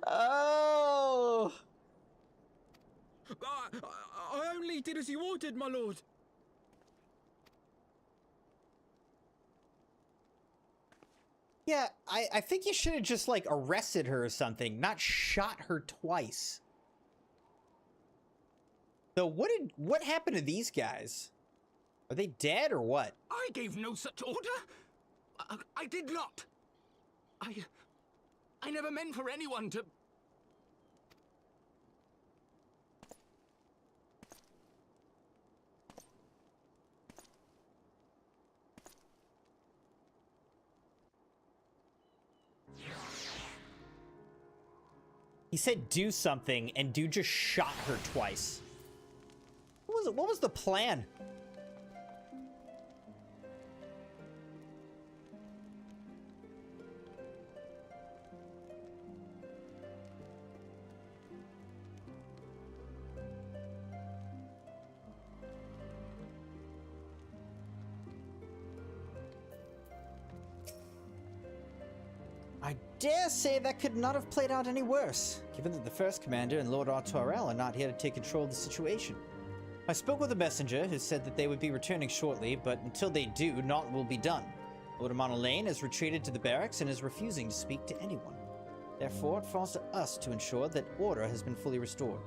Oh! I only did as you ordered, my lord. Yeah, I think you should have just, like, arrested her or something, not shot her twice. So what happened to these guys? Are they dead or what? I gave no such order. I did not. I never meant for anyone to... He said do something, and dude just shot her twice. What was the plan? I dare say that could not have played out any worse, given that the first commander and Lord Artorel are not here to take control of the situation. I spoke with a messenger who said that they would be returning shortly, but until they do, naught will be done. Lord Amonalane has retreated to the barracks and is refusing to speak to anyone. Therefore, it falls to us to ensure that order has been fully restored.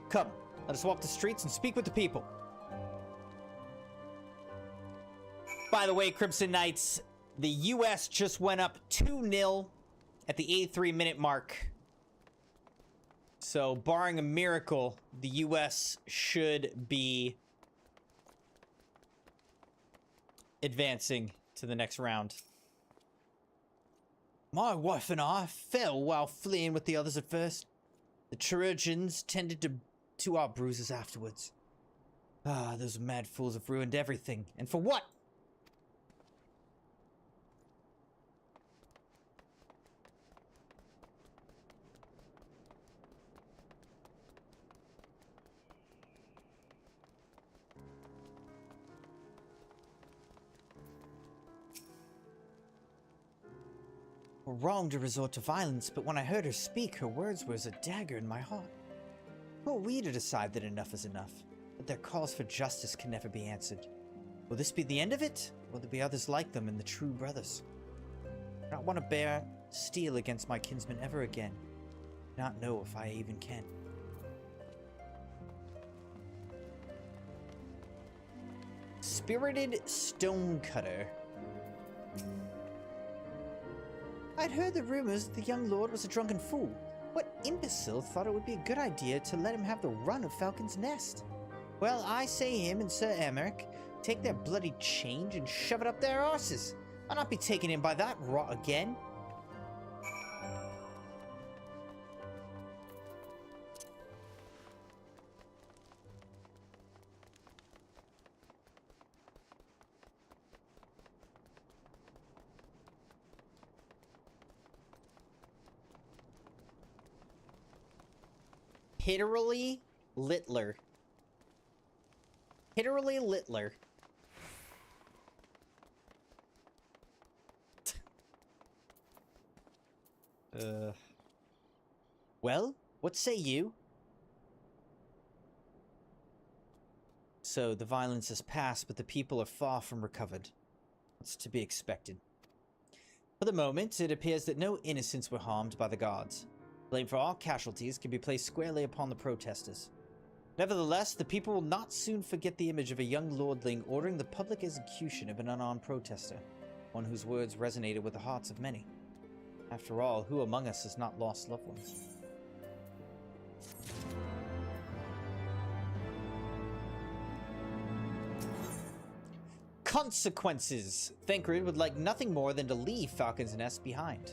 Come, let us walk the streets and speak with the people. By the way, Crimson Knights, the U.S. just went up 2-0 at the 83-minute mark. So, barring a miracle, the U.S. should be advancing to the next round. My wife and I fell while fleeing with the others at first. The Trojans tended to our bruises afterwards. Ah, those mad fools have ruined everything. And for what? Wrong to resort to violence, but when I heard her speak, her words were as a dagger in my heart. Who are we to decide that enough is enough, that their calls for justice can never be answered? Will this be the end of it? Will there be others like them and the true brothers? I don't want to bear steel against my kinsmen ever again. Not know if I even can. Spirited Stonecutter. I'd heard the rumors that the young lord was a drunken fool. What imbecile thought it would be a good idea to let him have the run of Falcon's Nest? Well, I say him and Sir Emmerich take their bloody change and shove it up their arses. I'll not be taken in by that rot again. Hitterly Littler. Hitterly Littler. Well, what say you? So, the violence has passed, but the people are far from recovered. What's to be expected? For the moment, it appears that no innocents were harmed by the guards. Blame for all casualties can be placed squarely upon the protesters. Nevertheless, the people will not soon forget the image of a young lordling ordering the public execution of an unarmed protester, one whose words resonated with the hearts of many. After all, who among us has not lost loved ones? consequences. Thancred would like nothing more than to leave Falcon's Nest behind.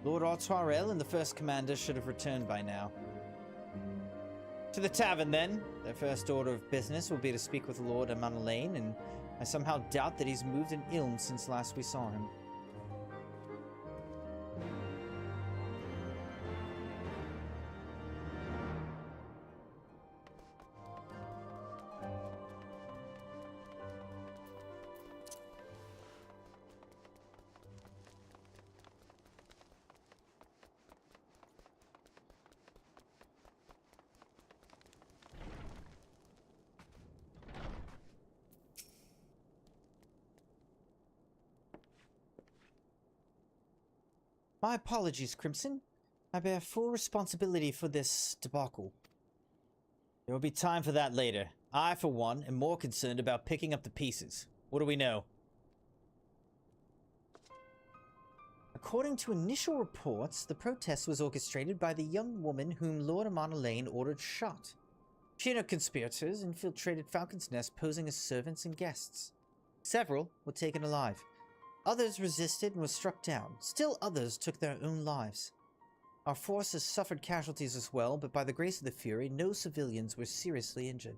Lord Artoirel and the first commander should have returned by now. To the tavern, then. Their first order of business will be to speak with Lord Amanalain, and I somehow doubt that he's moved an ilm since last we saw him. My apologies, Crimson. I bear full responsibility for this debacle. There will be time for that later. I, for one, am more concerned about picking up the pieces. What do we know? According to initial reports, the protest was orchestrated by the young woman whom Lord Amanalain ordered shot. She and her conspirators infiltrated Falcon's Nest posing as servants and guests. Several were taken alive. Others resisted and were struck down. Still others took their own lives. Our forces suffered casualties as well, but by the grace of the Fury, no civilians were seriously injured.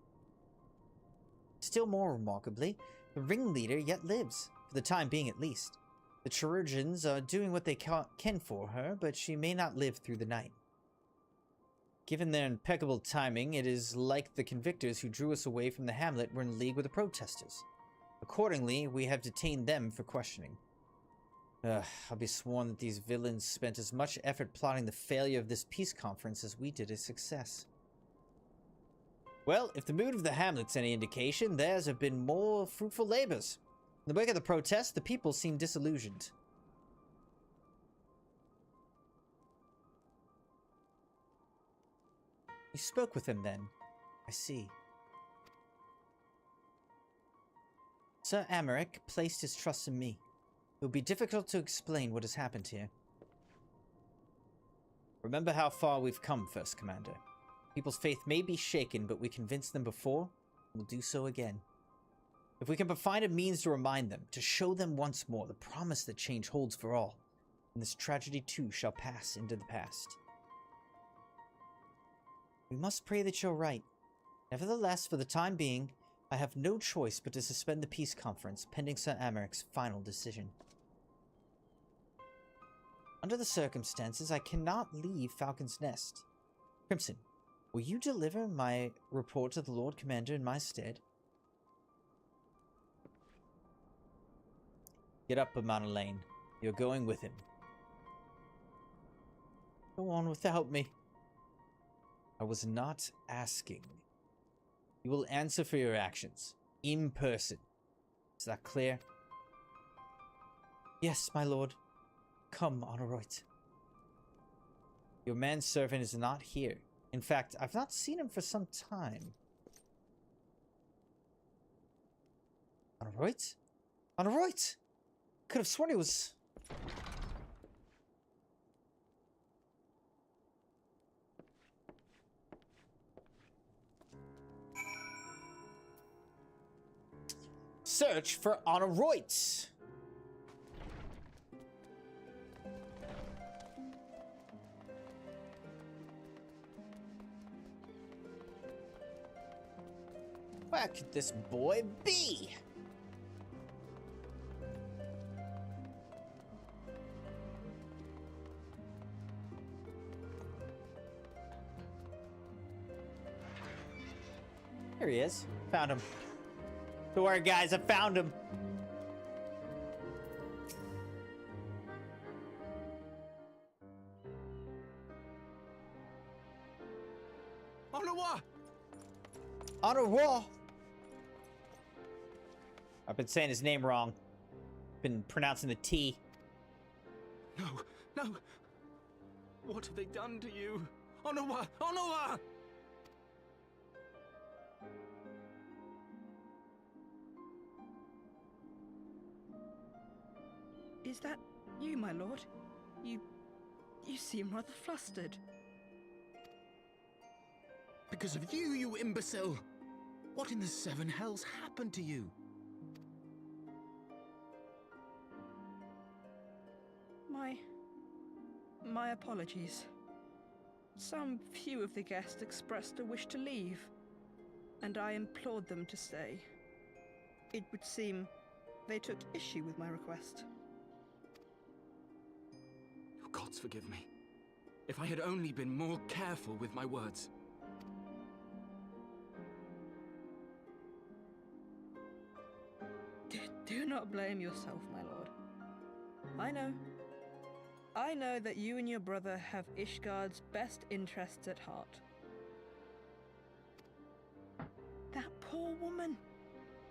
Still more remarkably, the ringleader yet lives, for the time being at least. The chirurgeons are doing what they can for her, but she may not live through the night. Given their impeccable timing, it is like the convictors who drew us away from the hamlet were in league with the protesters. Accordingly, we have detained them for questioning. I'll be sworn that these villains spent as much effort plotting the failure of this peace conference as we did its success. Well, if the mood of the hamlet's any indication, theirs have been more fruitful labors. In the wake of the protest, the people seem disillusioned. You spoke with them then. I see. Sir Amaric placed his trust in me. It will be difficult to explain what has happened here. Remember how far we've come, First Commander. People's faith may be shaken, but we convinced them before, and we'll do so again. If we can find a means to remind them, to show them once more the promise that change holds for all, and this tragedy too shall pass into the past. We must pray that you're right. Nevertheless, for the time being, I have no choice but to suspend the peace conference pending Sir Amaric's final decision. Under the circumstances, I cannot leave Falcon's Nest. Crimson, will you deliver my report to the Lord Commander in my stead? Get up, Amanalain. You're going with him. Go on without me. I was not asking. You will answer for your actions, in person. Is that clear? Yes, my lord. Come, Honorat. Your manservant is not here. In fact, I've not seen him for some time. Honorat? Honorat! Could have sworn he was... Search for Honorat. Where could this boy be? Here he is. Found him. Don't worry, guys, I found him. Honorat! Honorat! I've been saying his name wrong. Been pronouncing the T. No, no! What have they done to you? Honorat! Honorat! Is that you, my lord? You seem rather flustered. Because of you, you imbecile! What in the seven hells happened to you? My apologies. Some few of the guests expressed a wish to leave, and I implored them to stay. It would seem they took issue with my request. Oh, gods forgive me. If I had only been more careful with my words. Do not blame yourself, my lord. I know that you and your brother have Ishgard's best interests at heart. That poor woman.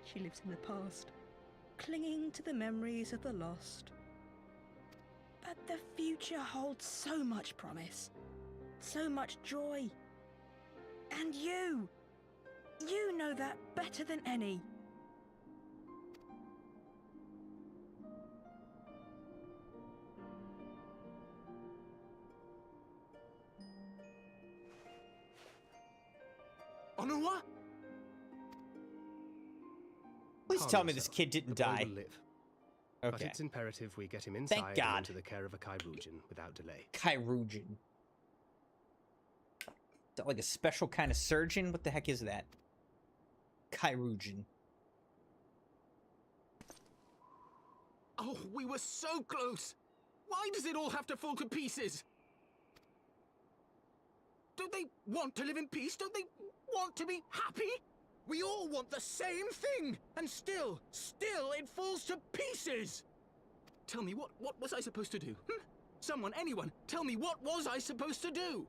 She lives in the past, clinging to the memories of the lost. But the future holds so much promise, so much joy. And you know that better than any. Onua? Please Calm tell me this yourself. kid didn't The boy die. will live. But Okay. it's imperative we get him inside God. and into the care of a Kairoujan without delay. Kairoujan. Is that like a special kind of surgeon? What the heck is that? Kairoujan. Oh, we were so close! Why does it all have to fall to pieces? Don't they want to live in peace? Don't they want to be happy? We all want the same thing! And still it falls to pieces! Tell me, what was I supposed to do? Someone, anyone, tell me, what was I supposed to do?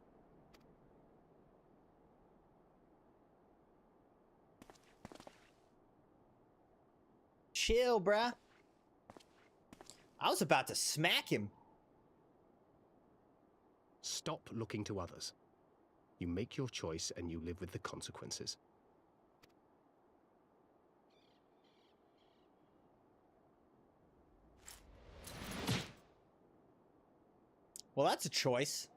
Chill, bruh. I was about to smack him. Stop looking to others. You make your choice and you live with the consequences. Well, that's a choice.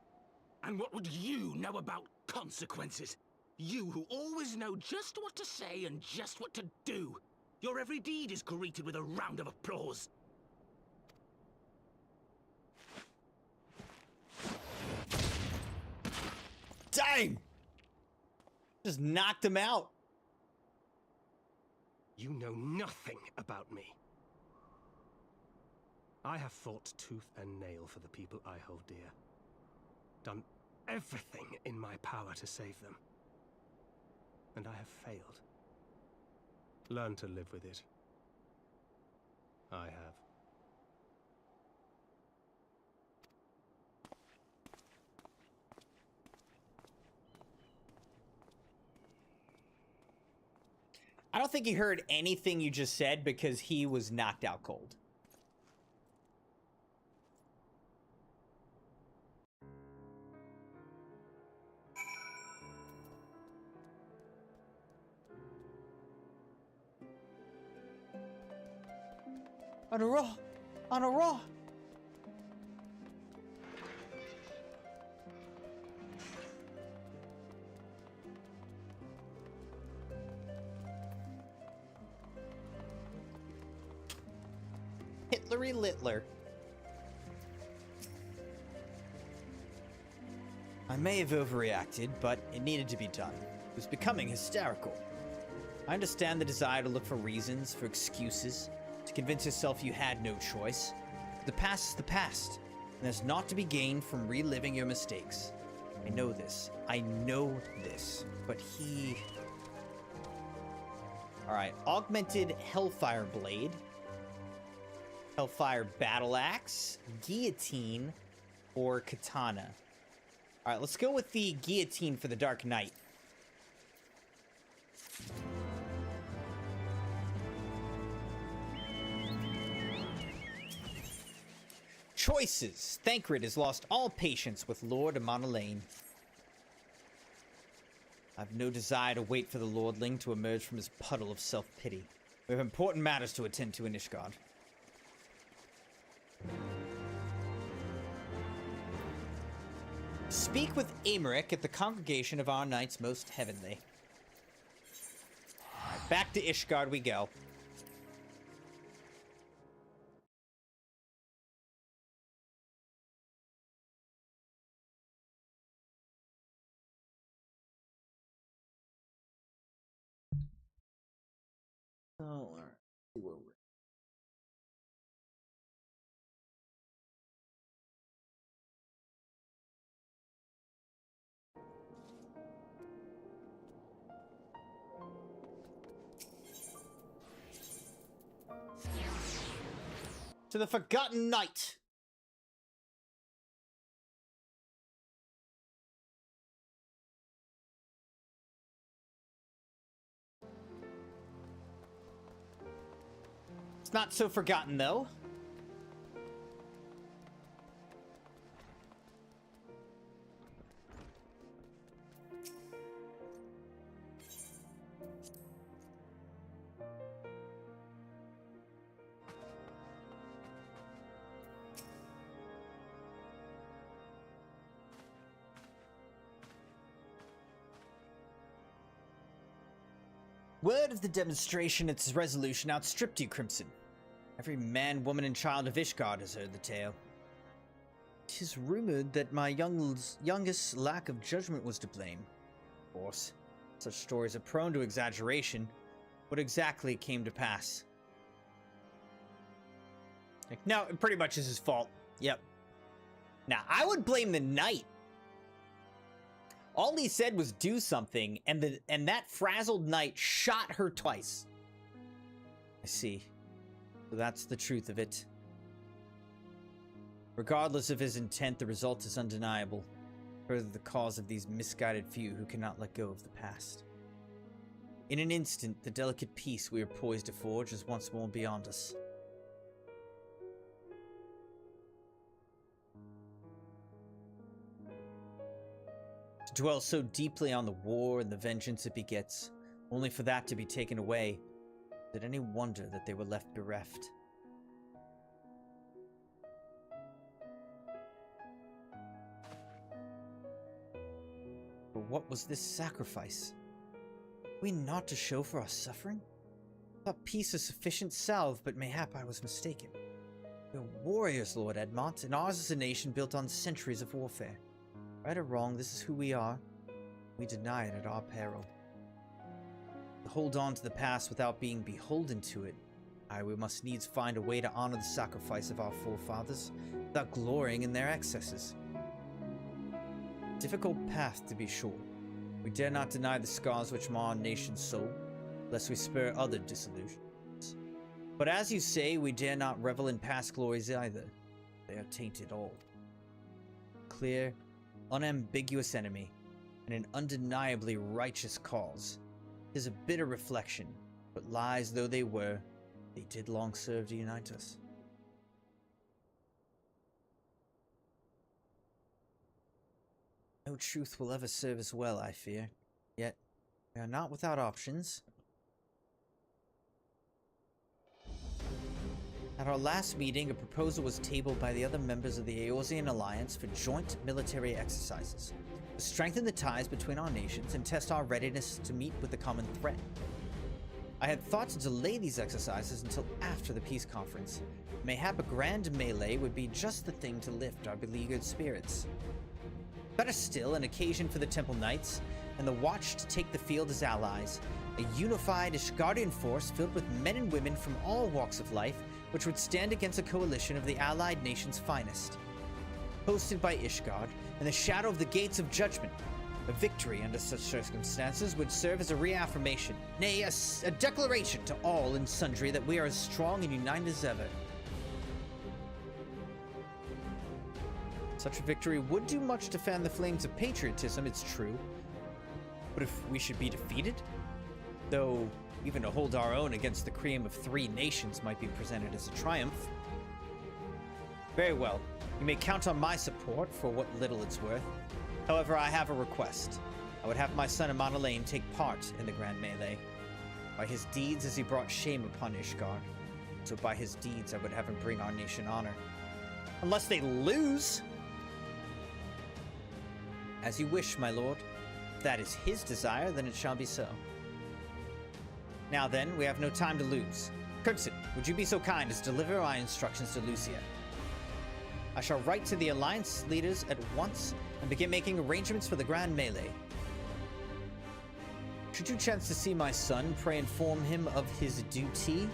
And what would you know about consequences? You who always know just what to say and just what to do. Your every deed is greeted with a round of applause. Dang! Just knocked him out. You know nothing about me. I have fought tooth and nail for the people I hold dear. Done everything in my power to save them. And I have failed. Learn to live with it. I have. I don't think he heard anything you just said because he was knocked out cold. On a raw! On a raw! Hitlery Littler. I may have overreacted, but it needed to be done. It was becoming hysterical. I understand the desire to look for reasons, for excuses, to convince yourself you had no choice. The past is the past, and there's naught to be gained from reliving your mistakes. I know this. I know this. But he... Alright, augmented Hellfire Blade. Hellfire Battle Axe, Guillotine, or Katana. Alright, let's go with the Guillotine for the Dark Knight. Choices. Thancred has lost all patience with Lord Amonalane. I've no desire to wait for the Lordling to emerge from his puddle of self-pity. We have important matters to attend to in Ishgard. Speak with Aymeric at the congregation of our knights most heavenly. Alright, back to Ishgard we go. To the Forgotten Knight. It's not so forgotten, though. Word of the demonstration and its resolution outstripped you, Crimson. Every man, woman, and child of Ishgard has heard the tale. 'Tis rumored that my youngest lack of judgment was to blame. Of course, such stories are prone to exaggeration. What exactly came to pass? Like, no, it pretty much is his fault. Yep. Now, I would blame the knight. All he said was do something, and that frazzled knight shot her twice. I see. So that's the truth of it. Regardless of his intent, the result is undeniable. Further the cause of these misguided few who cannot let go of the past. In an instant, the delicate peace we are poised to forge is once more beyond us. To dwell so deeply on the war and the vengeance it begets, only for that to be taken away, is it any wonder that they were left bereft? But what was this sacrifice? Are we not to show for our suffering? I thought peace a sufficient salve, but mayhap I was mistaken. We are warriors, Lord Edmont, and ours is a nation built on centuries of warfare. Right or wrong, this is who we are. We deny it at our peril. To hold on to the past without being beholden to it, we must needs find a way to honor the sacrifice of our forefathers without glorying in their excesses. Difficult path, to be sure. We dare not deny the scars which mar our nation's soul, lest we spur other disillusions. But as you say, we dare not revel in past glories either. They are tainted all. Clear, unambiguous enemy, and an undeniably righteous cause. 'Tis a bitter reflection, but lies though they were, they did long serve to unite us. No truth will ever serve us well, I fear. Yet, we are not without options. At our last meeting, a proposal was tabled by the other members of the Eorzean Alliance for joint military exercises, to strengthen the ties between our nations and test our readiness to meet with the common threat. I had thought to delay these exercises until after the peace conference. Mayhap a grand melee would be just the thing to lift our beleaguered spirits. Better still, an occasion for the Temple Knights and the Watch to take the field as allies, a unified Ishgardian force filled with men and women from all walks of life, which would stand against a coalition of the allied nation's finest. Hosted by Ishgard, in the shadow of the Gates of Judgment, a victory under such circumstances would serve as a reaffirmation, nay, a declaration to all and sundry that we are as strong and united as ever. Such a victory would do much to fan the flames of patriotism, it's true. But if we should be defeated? Though, even to hold our own against the cream of 3 nations might be presented as a triumph. Very well. You may count on my support for what little it's worth. However, I have a request. I would have my son Amanalain take part in the grand melee. By his deeds as he brought shame upon Ishgard, so by his deeds I would have him bring our nation honor. Unless they lose! As you wish, my lord. If that is his desire, then it shall be so. Now then, we have no time to lose. Crimson, would you be so kind as to deliver my instructions to Lucia? I shall write to the Alliance leaders at once and begin making arrangements for the grand melee. Should you chance to see my son, pray inform him of his duty.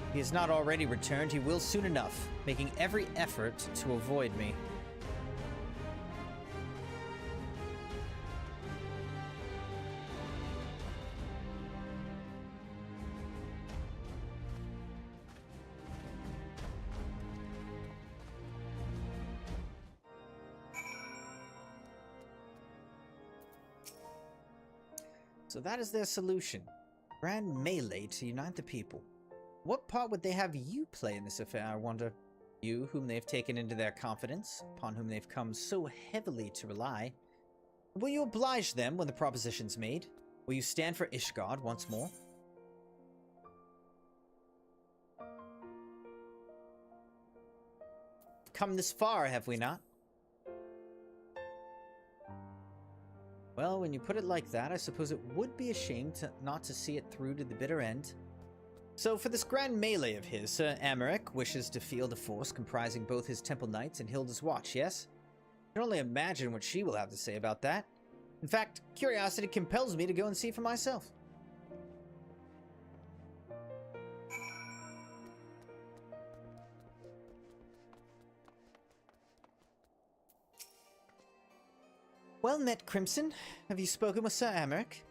If he has not already returned, he will soon enough, making every effort to avoid me. So that is their solution. Grand melee to unite the people. What part would they have you play in this affair, I wonder? You, whom they've taken into their confidence, upon whom they've come so heavily to rely. Will you oblige them when the proposition's made? Will you stand for Ishgard once more? Come this far, have we not? Well, when you put it like that, I suppose it would be a shame not to see it through to the bitter end. So for this grand melee of his, Sir Amaric wishes to field a force comprising both his Temple Knights and Hilda's Watch, yes? I can only imagine what she will have to say about that. In fact, curiosity compels me to go and see for myself. Well met, Crimson. Have you spoken with Sir Amaric?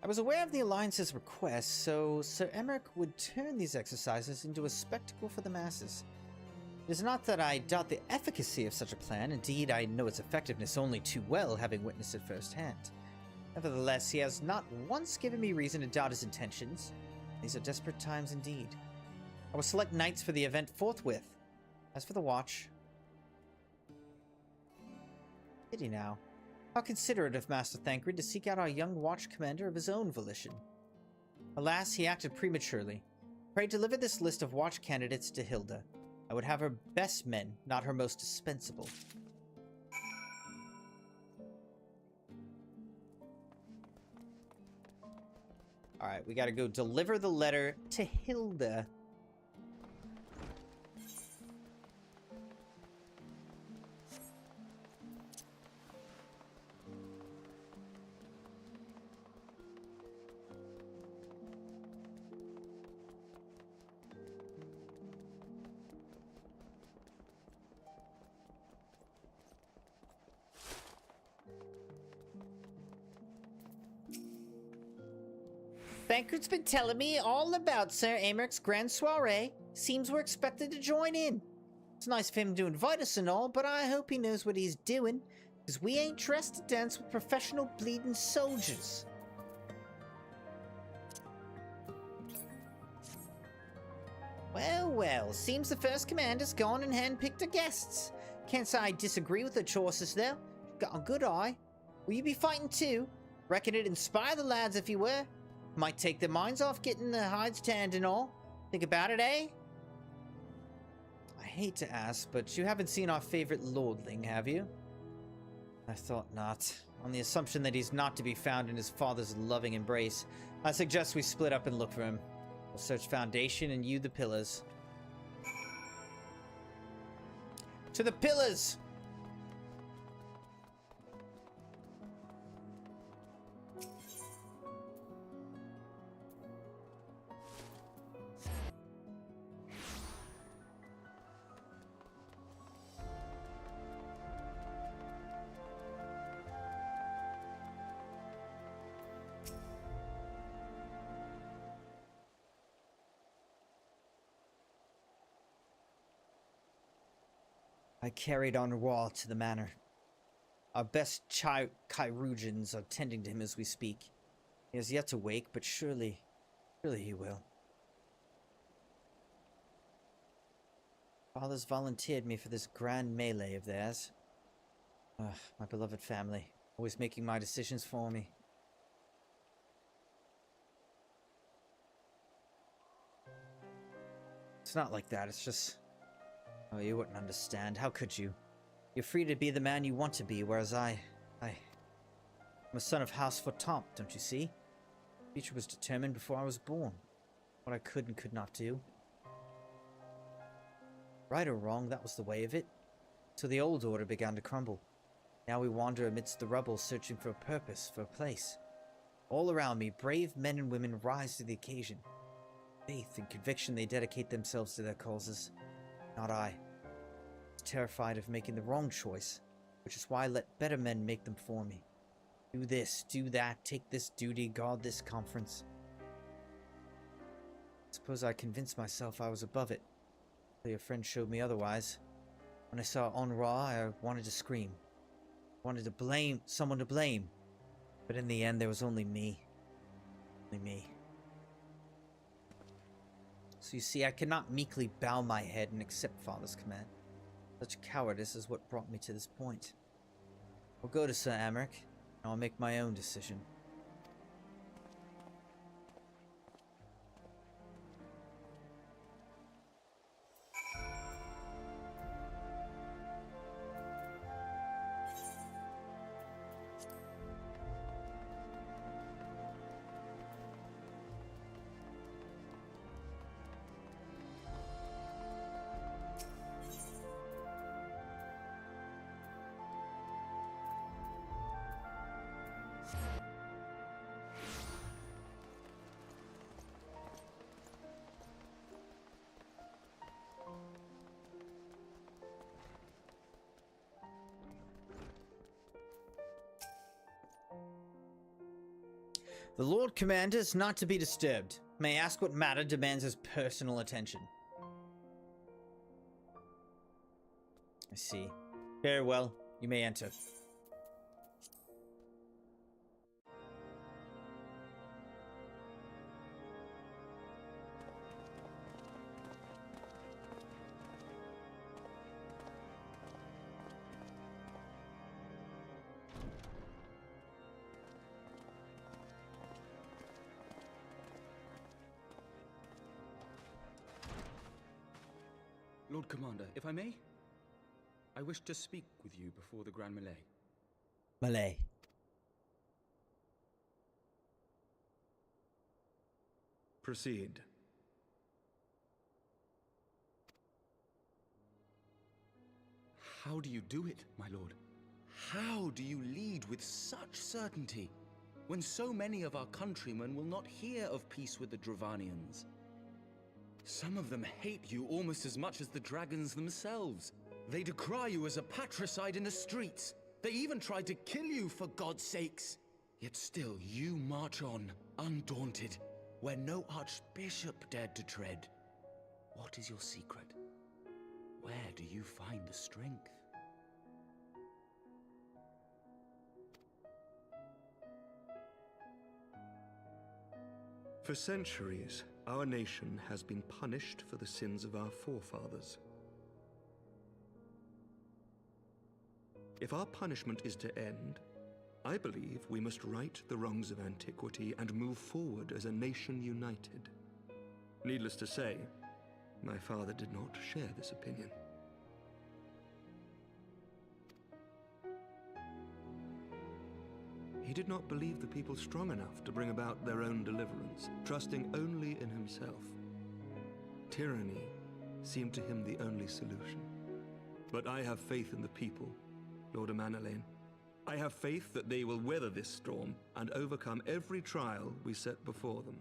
I was aware of the Alliance's request, so Sir Amaric would turn these exercises into a spectacle for the masses. It is not that I doubt the efficacy of such a plan. Indeed, I know its effectiveness only too well, having witnessed it firsthand. Nevertheless, he has not once given me reason to doubt his intentions. These are desperate times indeed. I will select knights for the event forthwith. As for the watch... Pity now. How considerate of Master Thancred to seek out our young watch commander of his own volition. Alas, he acted prematurely. Pray deliver this list of watch candidates to Hilda. I would have her best men, not her most dispensable. Alright, we gotta go deliver the letter to Hilda. Thancred's been telling me all about Sir Amaric's grand soiree. Seems we're expected to join in. It's nice of him to invite us and all, but I hope he knows what he's doing, because we ain't dressed to dance with professional bleeding soldiers. Well, well, seems the first commander's gone and handpicked the guests. Can't say I disagree with the choices, though. Got a good eye. Will you be fighting too? Reckon it'd inspire the lads if you were. Might take their minds off getting the hides tanned and all. Think about it, eh? I hate to ask, but you haven't seen our favorite lordling, have you? I thought not. On the assumption that he's not to be found in his father's loving embrace, I suggest we split up and look for him. We'll search Foundation and you the pillars. To the pillars! I carried Enroy to the manor. Our best chirurgeons are tending to him as we speak. He has yet to wake, but surely he will. Father's volunteered me for this grand melee of theirs. My beloved family, always making my decisions for me. It's not like that, it's just... Oh, you wouldn't understand. How could you? You're free to be the man you want to be, whereas I'm a son of House Fortemps, don't you see? The future was determined before I was born. What I could and could not do. Right or wrong, that was the way of it. So the old order began to crumble. Now we wander amidst the rubble, searching for a purpose, for a place. All around me, brave men and women rise to the occasion. Faith and conviction, they dedicate themselves to their causes. Not I. I was terrified of making the wrong choice, which is why I let better men make them for me. Do this, do that, take this duty, guard this conference. Suppose I convinced myself I was above it, though your friend showed me otherwise. When I saw Onra, I wanted to scream. I wanted to blame someone to blame. But in the end, there was only me. Only me. So you see, I cannot meekly bow my head and accept Father's command. Such cowardice is what brought me to this point. I'll go to Sir Amric, and I'll make my own decision. The Lord Commander is not to be disturbed. May I ask what matter demands his personal attention? I see. Very well. You may enter. Lord Commander, if I may, I wish to speak with you before the Grand Melee. Melee. Proceed. How do you do it, my lord? How do you lead with such certainty, when so many of our countrymen will not hear of peace with the Dravanians? Some of them hate you almost as much as the dragons themselves. They decry you as a patricide in the streets. They even tried to kill you, for God's sakes. Yet still you march on, undaunted, where no archbishop dared to tread. What is your secret? Where do you find the strength? For centuries, our nation has been punished for the sins of our forefathers. If our punishment is to end, I believe we must right the wrongs of antiquity and move forward as a nation united. Needless to say, my father did not share this opinion. He did not believe the people strong enough to bring about their own deliverance, trusting only in himself. Tyranny seemed to him the only solution. But I have faith in the people, Lord Amanalain. I have faith that they will weather this storm and overcome every trial we set before them.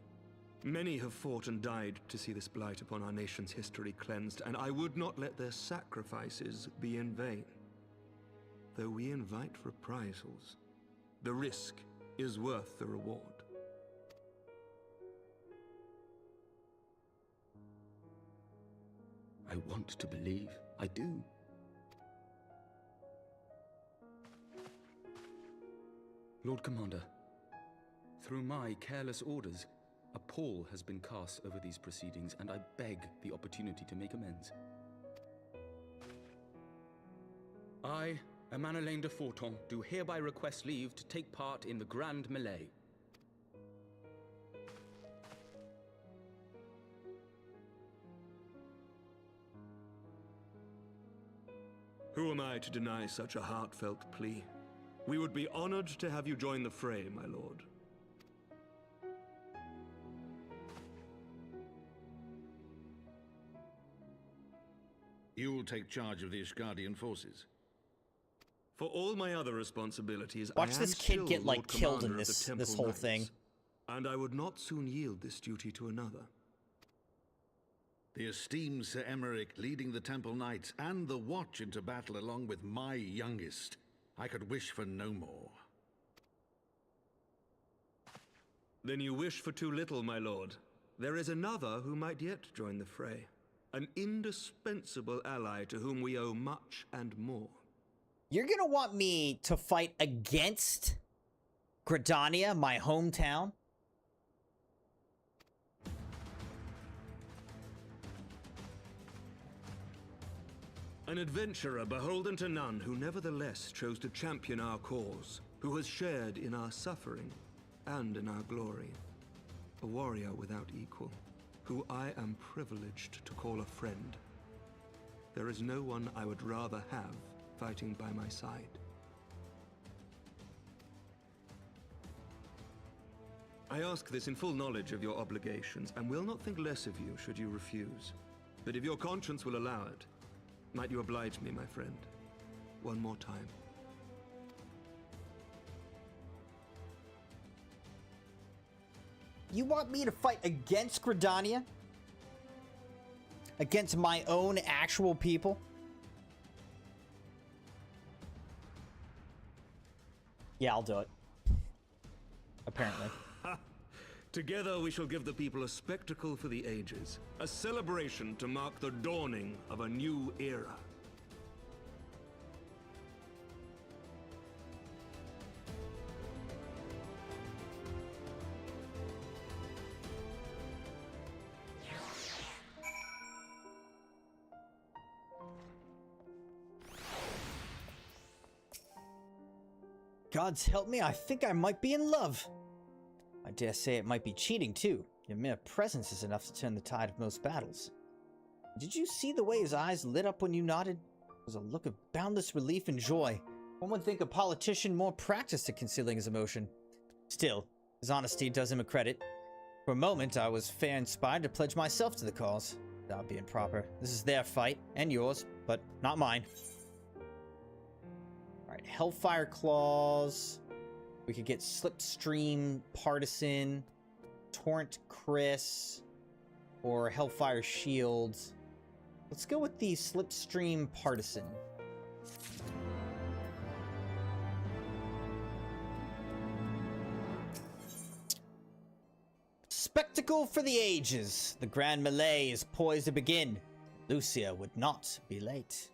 Many have fought and died to see this blight upon our nation's history cleansed, and I would not let their sacrifices be in vain. Though we invite reprisals, the risk is worth the reward. I want to believe. I do. Lord Commander, through my careless orders, a pall has been cast over these proceedings, and I beg the opportunity to make amends. I, Amanalain de Forton, do hereby request leave to take part in the Grand Melee. Who am I to deny such a heartfelt plea? We would be honored to have you join the fray, my lord. You'll take charge of the Ishgardian forces. For all my other responsibilities, Watch I am this kid still get, like, Lord killed in Commander of the this Temple whole Knights, thing. and I would not soon yield this duty to another. The esteemed Sir Emeric leading the Temple Knights and the Watch into battle along with my youngest. I could wish for no more. Then you wish for too little, my lord. There is another who might yet join the fray. an indispensable ally to whom we owe much and more. You're gonna want me to fight against Gridania, my hometown? An adventurer beholden to none who nevertheless chose to champion our cause, who has shared in our suffering and in our glory. A warrior without equal, who I am privileged to call a friend. There is no one I would rather have fighting by my side. I ask this in full knowledge of your obligations, and will not think less of you should you refuse. But if your conscience will allow it, might you oblige me, my friend, one more time? You want me to fight against Gridania? Against my own actual people? Yeah, I'll do it. Apparently. Together we shall give the people a spectacle for the ages, a celebration to mark the dawning of a new era. Gods help me, I think I might be in love. I dare say it might be cheating too. Your mere presence is enough to turn the tide of most battles. Did you see the way his eyes lit up when you nodded? It was a look of boundless relief and joy. One would think a politician more practiced at concealing his emotion. Still, his honesty does him a credit. For a moment, I was fair inspired to pledge myself to the cause. That would be improper. This is their fight, and yours, but not mine. Alright, Hellfire Claws. We could get Slipstream Partisan, Torrent Chris, or Hellfire Shield. Let's go with the Slipstream Partisan. Spectacle for the ages. The grand melee is poised to begin. Lucia would not be late.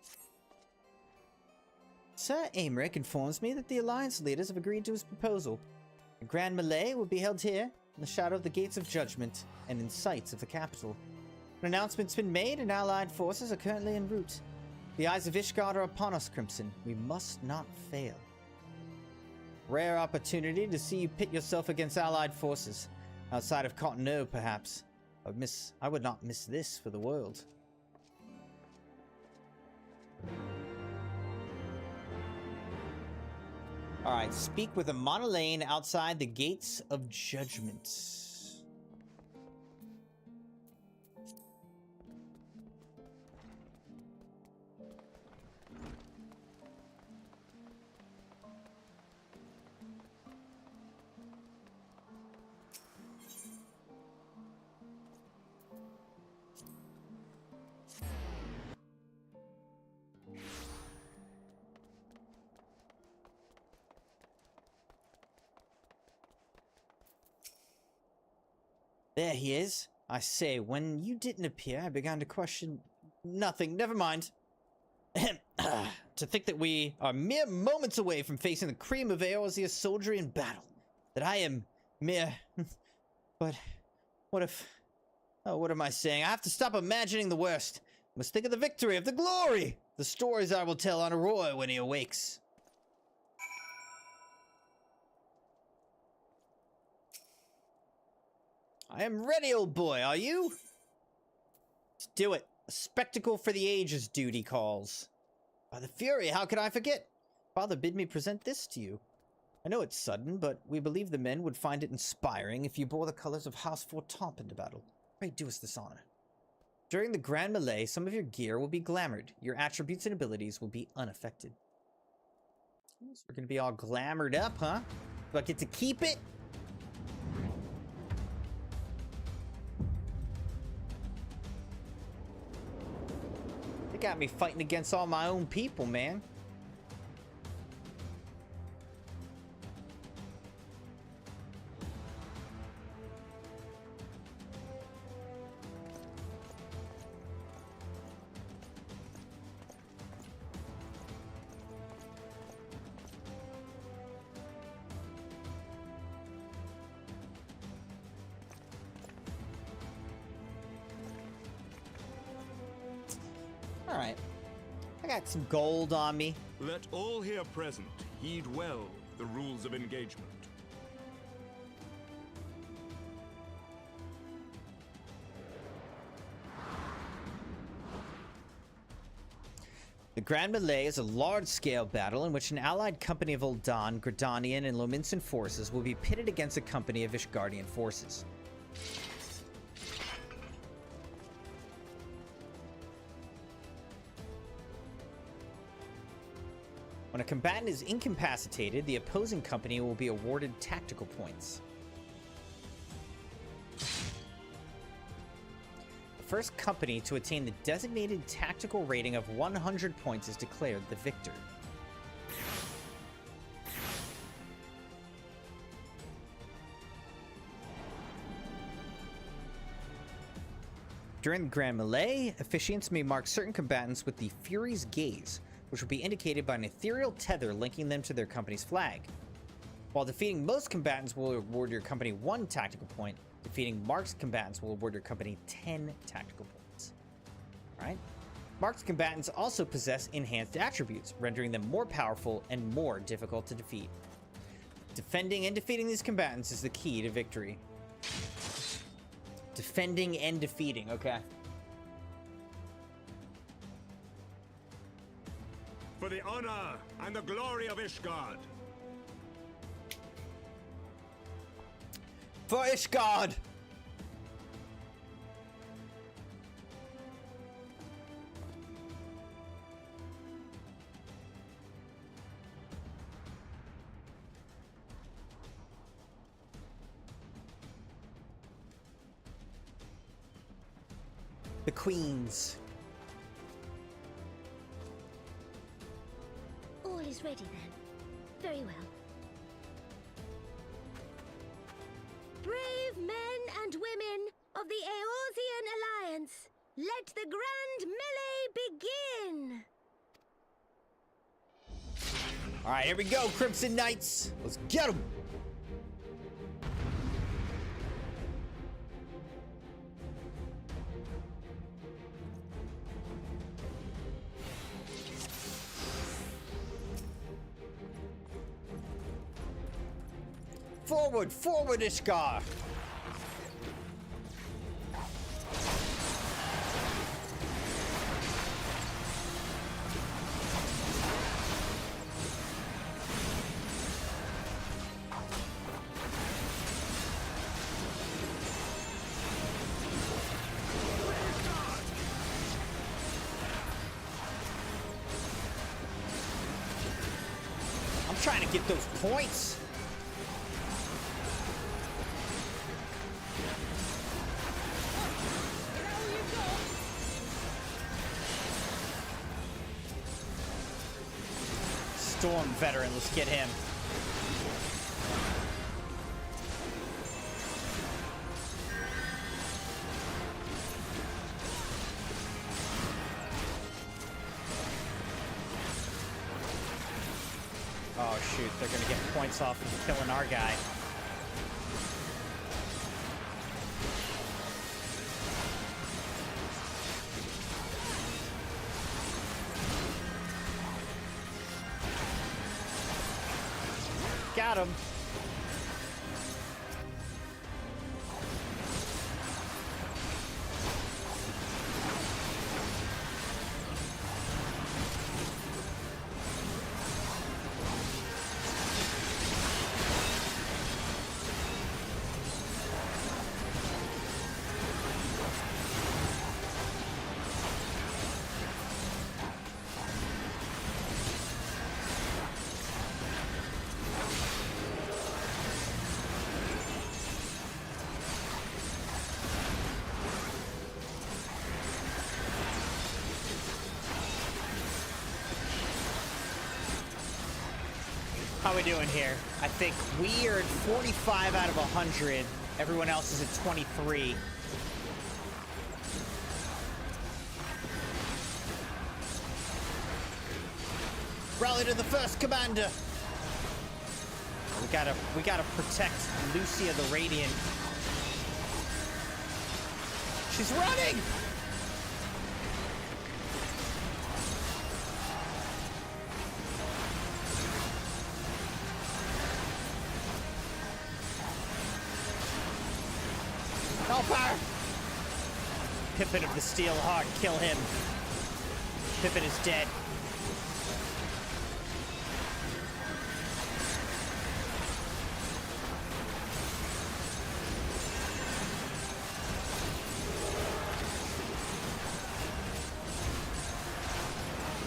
Sir Aymeric informs me that the Alliance leaders have agreed to his proposal. The grand melee will be held here, in the shadow of the Gates of Judgment, and in sight of the capital. An announcement's been made, and Allied forces are currently en route. The eyes of Ishgard are upon us, Crimson. We must not fail. Rare opportunity to see you pit yourself against Allied forces. Outside of Cottonneau, perhaps. I would not miss this for the world. Alright, speak with a Monolane outside the Gates of Judgment. There he is. I say, when you didn't appear, I began to question nothing. Never mind. To think that we are mere moments away from facing the cream of Eorzea's soldiery in battle. That I am mere... But what if... Oh, what am I saying? I have to stop imagining the worst. I must think of the victory, of the glory! The stories I will tell on Arroy when he awakes. I am ready, old boy, are you? Let's do it. A spectacle for the ages, duty calls. By the Fury, how could I forget? Father bid me present this to you. I know it's sudden, but we believe the men would find it inspiring if you bore the colors of House Fortemps into battle. Pray do us this honor. During the Grand Melee, some of your gear will be glamored. Your attributes and abilities will be unaffected. So we're gonna be all glamored up, huh? Do I get to keep it? They got me fighting against all my own people, man. All right. I got some gold on me. Let all here present heed well the rules of engagement. The Grand Melee is a large-scale battle in which an allied company of Ul'Dan, Gridanian, and Lominsan forces will be pitted against a company of Ishgardian forces. When a combatant is incapacitated, the opposing company will be awarded tactical points. The first company to attain the designated tactical rating of 100 points is declared the victor. During the Grand Melee, officiants may mark certain combatants with the Fury's Gaze, which will be indicated by an ethereal tether linking them to their company's flag. While defeating most combatants will award your company 1 tactical point, defeating marked combatants will award your company 10 tactical points. Alright? Marked combatants also possess enhanced attributes, rendering them more powerful and more difficult to defeat. Defending and defeating these combatants is the key to victory. Defending and defeating, okay. For the honor and the glory of Ishgard. For Ishgard! The Queens. All is ready then. Very well. Brave men and women of the Eorzean Alliance, let the Grand Melee begin! Alright, here we go, Crimson Knights! Let's get them! Forward, forward, Ishgar! I'm trying to get those points. Storm veteran, let's get him. Oh shoot, they're gonna get points off of killing our guy. Got him. How we doing here? I think we are at 45 out of 100. Everyone else is at 23. Rally to the first commander. We gotta protect Lucia the Radiant. She's running! Reaper! Pippin of the Steel Heart, kill him. Pippin is dead.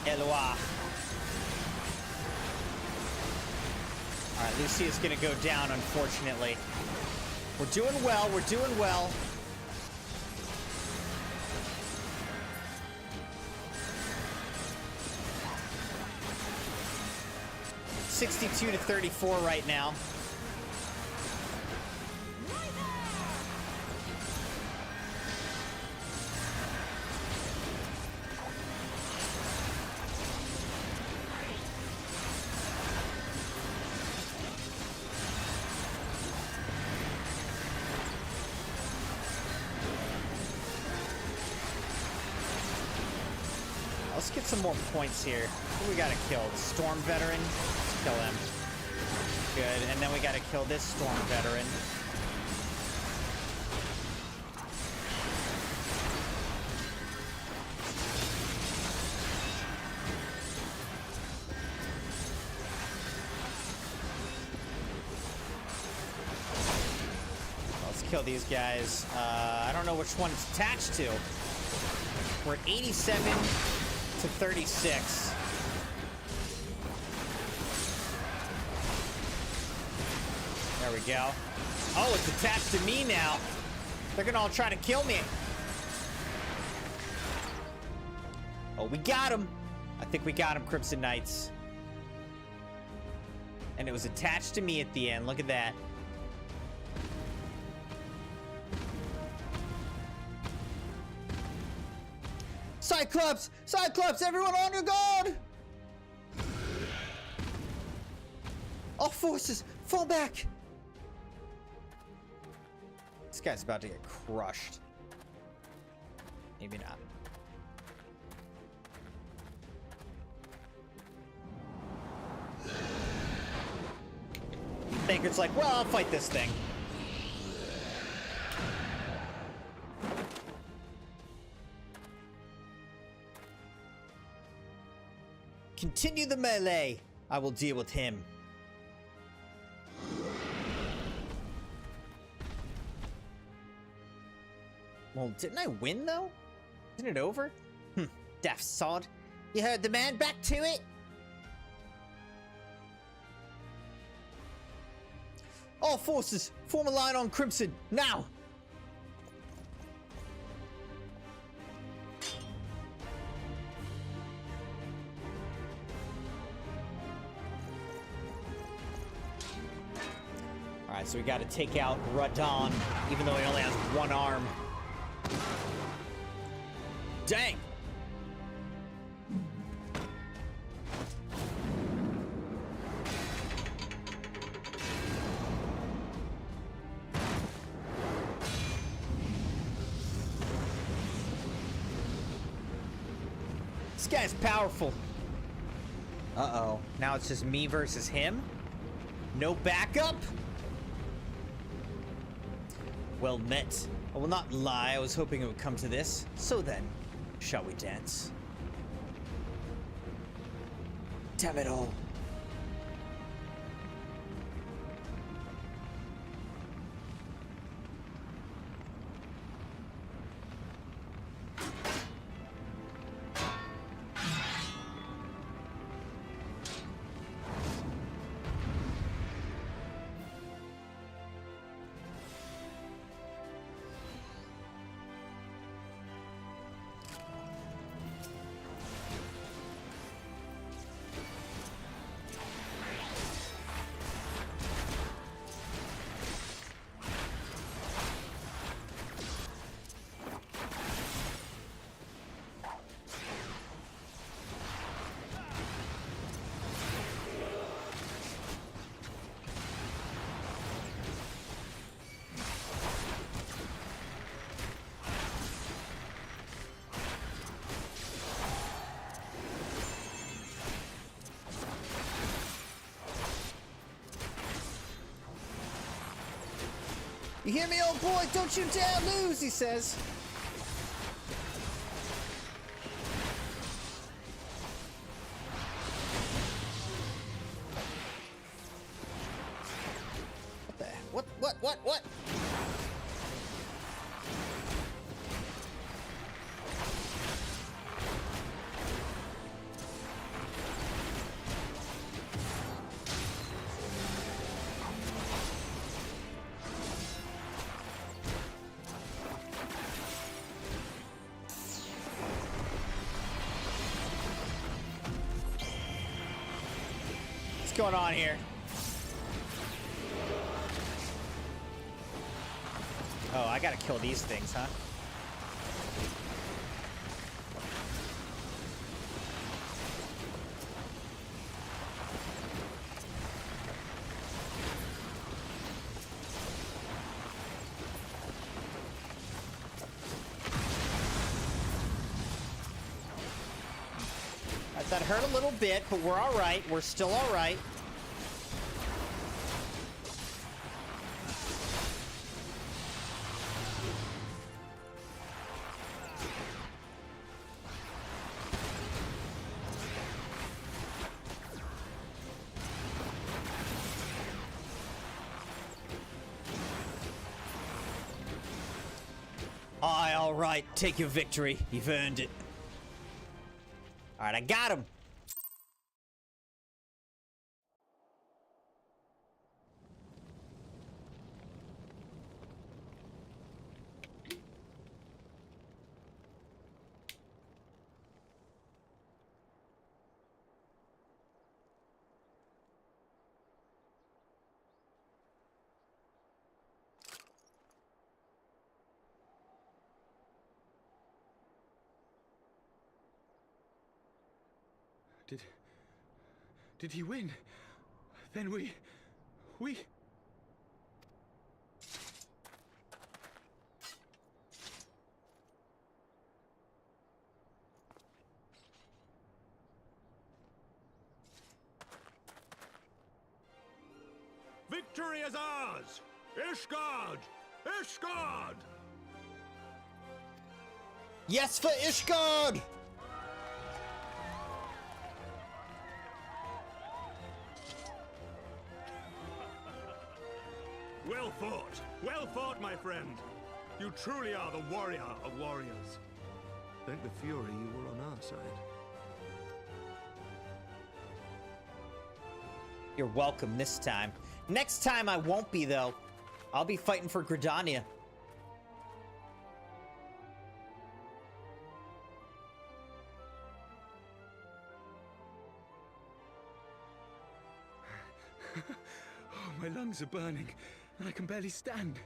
Eloi. Alright, Lucia's gonna go down, unfortunately. We're doing well, we're doing well. $62 to $34 right now. Let's get some more points here. Who we gotta kill? The Storm Veteran? Let's kill him. Good. And then we gotta kill this Storm Veteran. Let's kill these guys. I don't know which one it's attached to. We're at 87 to 36. There we go. Oh, it's attached to me now. They're gonna all try to kill me. Oh, we got him. I think we got him, Crimson Knights. And it was attached to me at the end. Look at that. Cyclops! Cyclops! Everyone on your guard! All forces, fall back! This guy's about to get crushed. Maybe not. Thinker's like, well, I'll fight this thing. Continue the melee. I will deal with him. Well, didn't I win, though? Isn't it over? Daft sod. You heard the man. Back to it. All forces, form a line on Crimson, now! Alright, so we gotta take out Radon, even though he only has one arm. Dang! This guy's powerful. Uh-oh. Now it's just me versus him? No backup? Well met. I will not lie, I was hoping it would come to this. So then, shall we dance? Damn it all. You hear me, old boy? Don't you dare lose, he says. What? What's going on here? Oh, I gotta kill these things, huh? That hurt a little bit, but we're all right. We're still all right. All right, take your victory. You've earned it. All right, I got him. Did he win? Then we... Victory is ours! Ishgard! Ishgard! Yes for Ishgard! Well fought! Well fought, my friend! You truly are the warrior of warriors. Thank the Fury you were on our side. You're welcome this time. Next time I won't be, though. I'll be fighting for Gridania. Oh, my lungs are burning, and I can barely stand.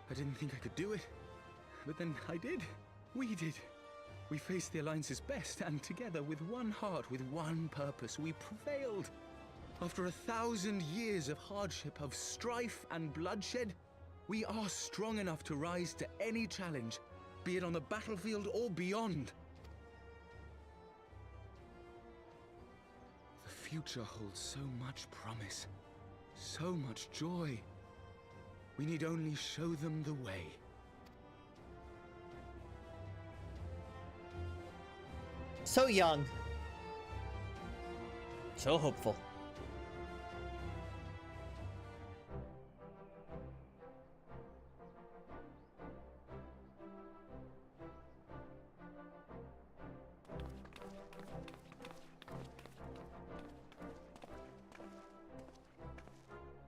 I didn't think I could do it, but then I did. We did. We faced the Alliance's best, and together, with one heart, with one purpose, we prevailed. After 1,000 years of hardship, of strife and bloodshed, we are strong enough to rise to any challenge, be it on the battlefield or beyond. The future holds so much promise, so much joy. We need only show them the way. So young. So hopeful.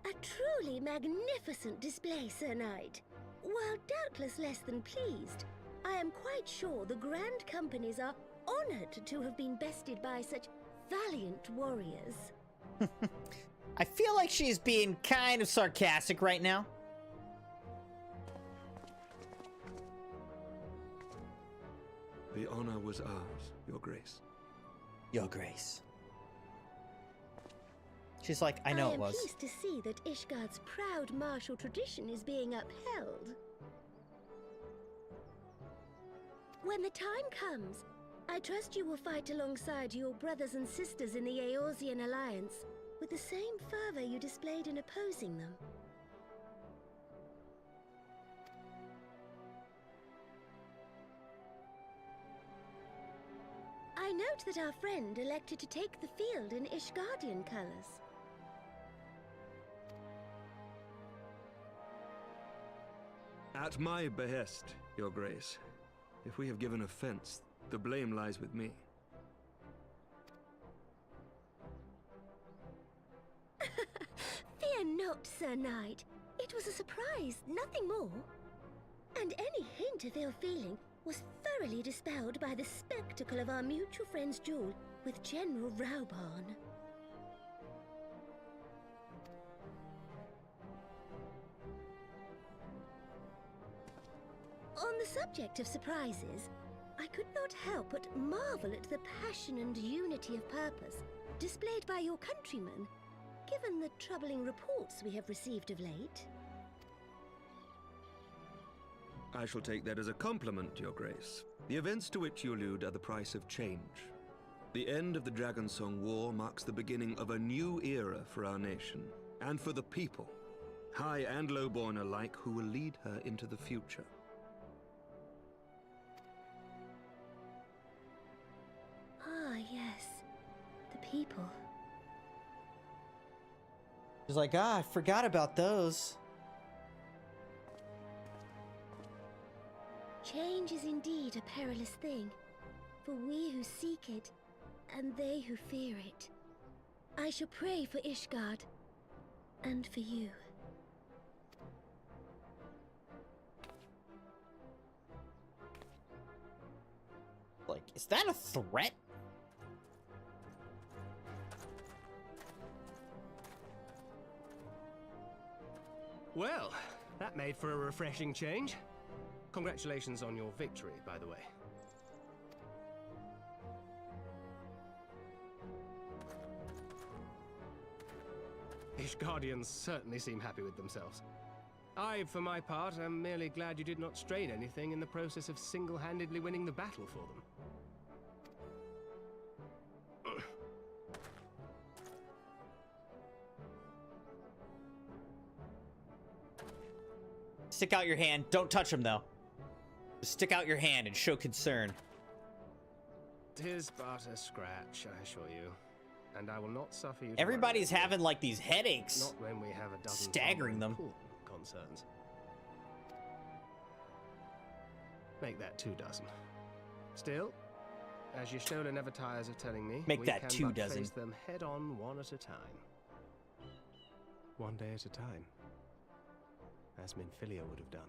A truly magnificent display, Sir Knight. While doubtless less than pleased, I am quite sure the Grand Companies are honored to have been bested by such valiant warriors. I feel like she's being kind of sarcastic right now. The honor was ours, Your Grace. Your Grace. She's like, I know it was. I am pleased to see that Ishgard's proud martial tradition is being upheld. When the time comes, I trust you will fight alongside your brothers and sisters in the Eorzean Alliance, with the same fervor you displayed in opposing them. I note that our friend elected to take the field in Ishgardian colors. At my behest, Your Grace. If we have given offense, the blame lies with me. Fear not, Sir Knight. It was a surprise, nothing more. And any hint of ill feeling was thoroughly dispelled by the spectacle of our mutual friend's duel with General Raubarn. On the subject of surprises, I could not help but marvel at the passion and unity of purpose displayed by your countrymen, given the troubling reports we have received of late. I shall take that as a compliment, Your Grace. The events to which you allude are the price of change. The end of the Dragonsong War marks the beginning of a new era for our nation, and for the people, high and lowborn alike, who will lead her into the future. Ah, yes. The people. She's like, I forgot about those. Change is indeed a perilous thing, for we who seek it, and they who fear it. I shall pray for Ishgard, and for you. Like, is that a threat? Well, that made for a refreshing change. Congratulations on your victory, by the way. Ishgardians certainly seem happy with themselves. I, for my part, am merely glad you did not strain anything in the process of single-handedly winning the battle for them. Stick out your hand. Don't touch him, though. Just stick out your hand and show concern. 'Tis but a scratch, I assure you. And I will not suffer you to Everybody's worry. having, like, these headaches. Not when we have a dozen staggering them. important concerns. Make that 2 dozen. Still, as Y'shtola never tires of telling me, Make we that can 2 but dozen. face them head on, one at a time. One day at a time. As Minfilia would have done.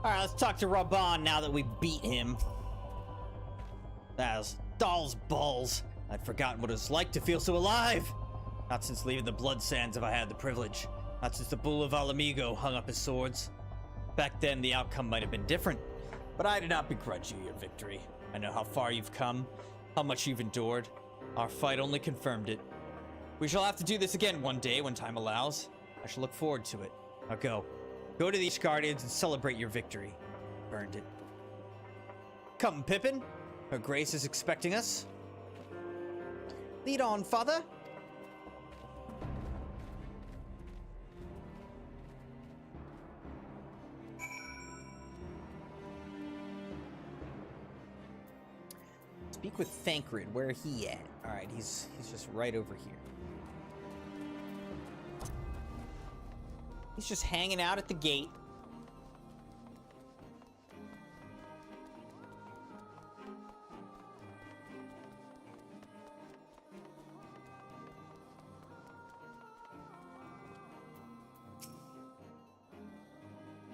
Alright, let's talk to Raban now that we beat him. That was doll's balls. I'd forgotten what it was like to feel so alive. Not since leaving the Blood Sands have I had the privilege. Not since the Bull of Alamigo hung up his swords. Back then, the outcome might have been different, but I do not begrudge you your victory. I know how far you've come, how much you've endured. Our fight only confirmed it. We shall have to do this again one day when time allows. I shall look forward to it. Now go. Go to these Guardians and celebrate your victory. Earned it. Come, Pippin. Her Grace is expecting us. Lead on, Father. Speak with Thancred. Where he at? All right, he's just right over here. He's just hanging out at the gate.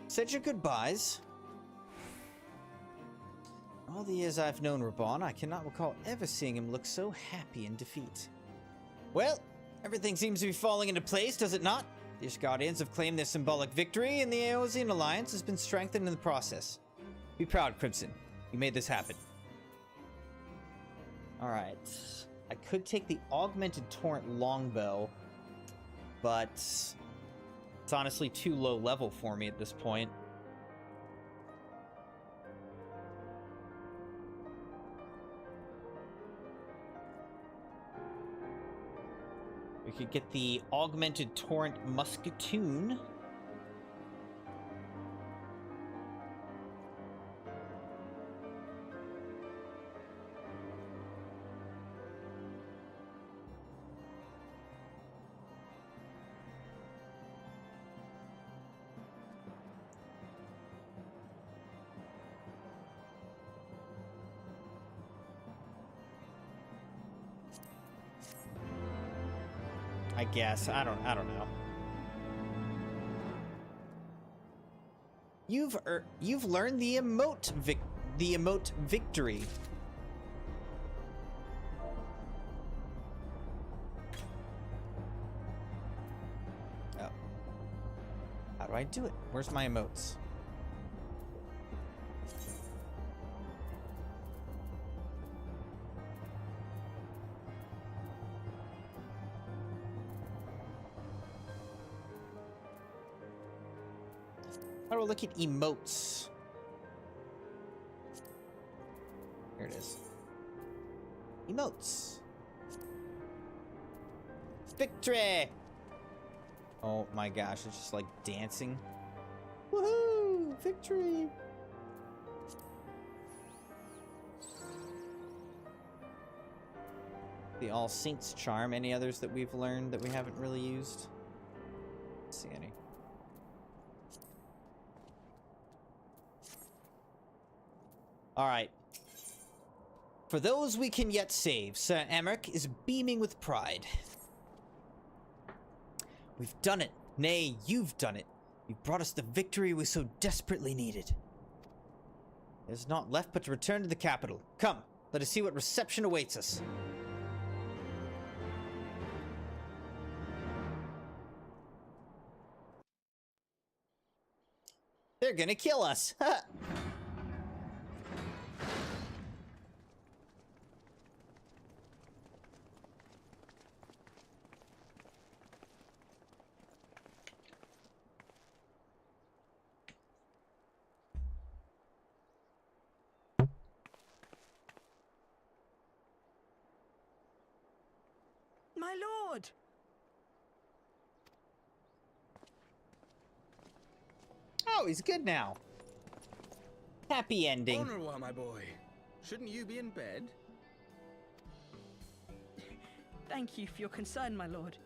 Said your goodbyes. All the years I've known Raban, I cannot recall ever seeing him look so happy in defeat. Well, everything seems to be falling into place, does it not? The Ishgardians have claimed their symbolic victory, and the Eosian alliance has been strengthened in the process. Be proud, Crimson. You made this happen. Alright. I could take the Augmented Torrent Longbow, but it's honestly too low level for me at this point. We could get the Augmented Torrent Musketoon. I guess. I don't know. You've learned the emote victory. Oh. How do I do it? Where's my emotes? How do I look at emotes? Here it is. Emotes. Victory! Oh my gosh, it's just like dancing. Woohoo! Victory! The All Saints charm. Any others that we've learned that we haven't really used? Let's see any. Alright. For those we can yet save, Sir Emmerich is beaming with pride. We've done it. Nay, you've done it. You've brought us the victory we so desperately needed. There's naught left but to return to the capital. Come, let us see what reception awaits us. They're gonna kill us. My lord! Oh, he's good now. Happy ending. Au revoir, my boy. Shouldn't you be in bed? Thank you for your concern, my lord.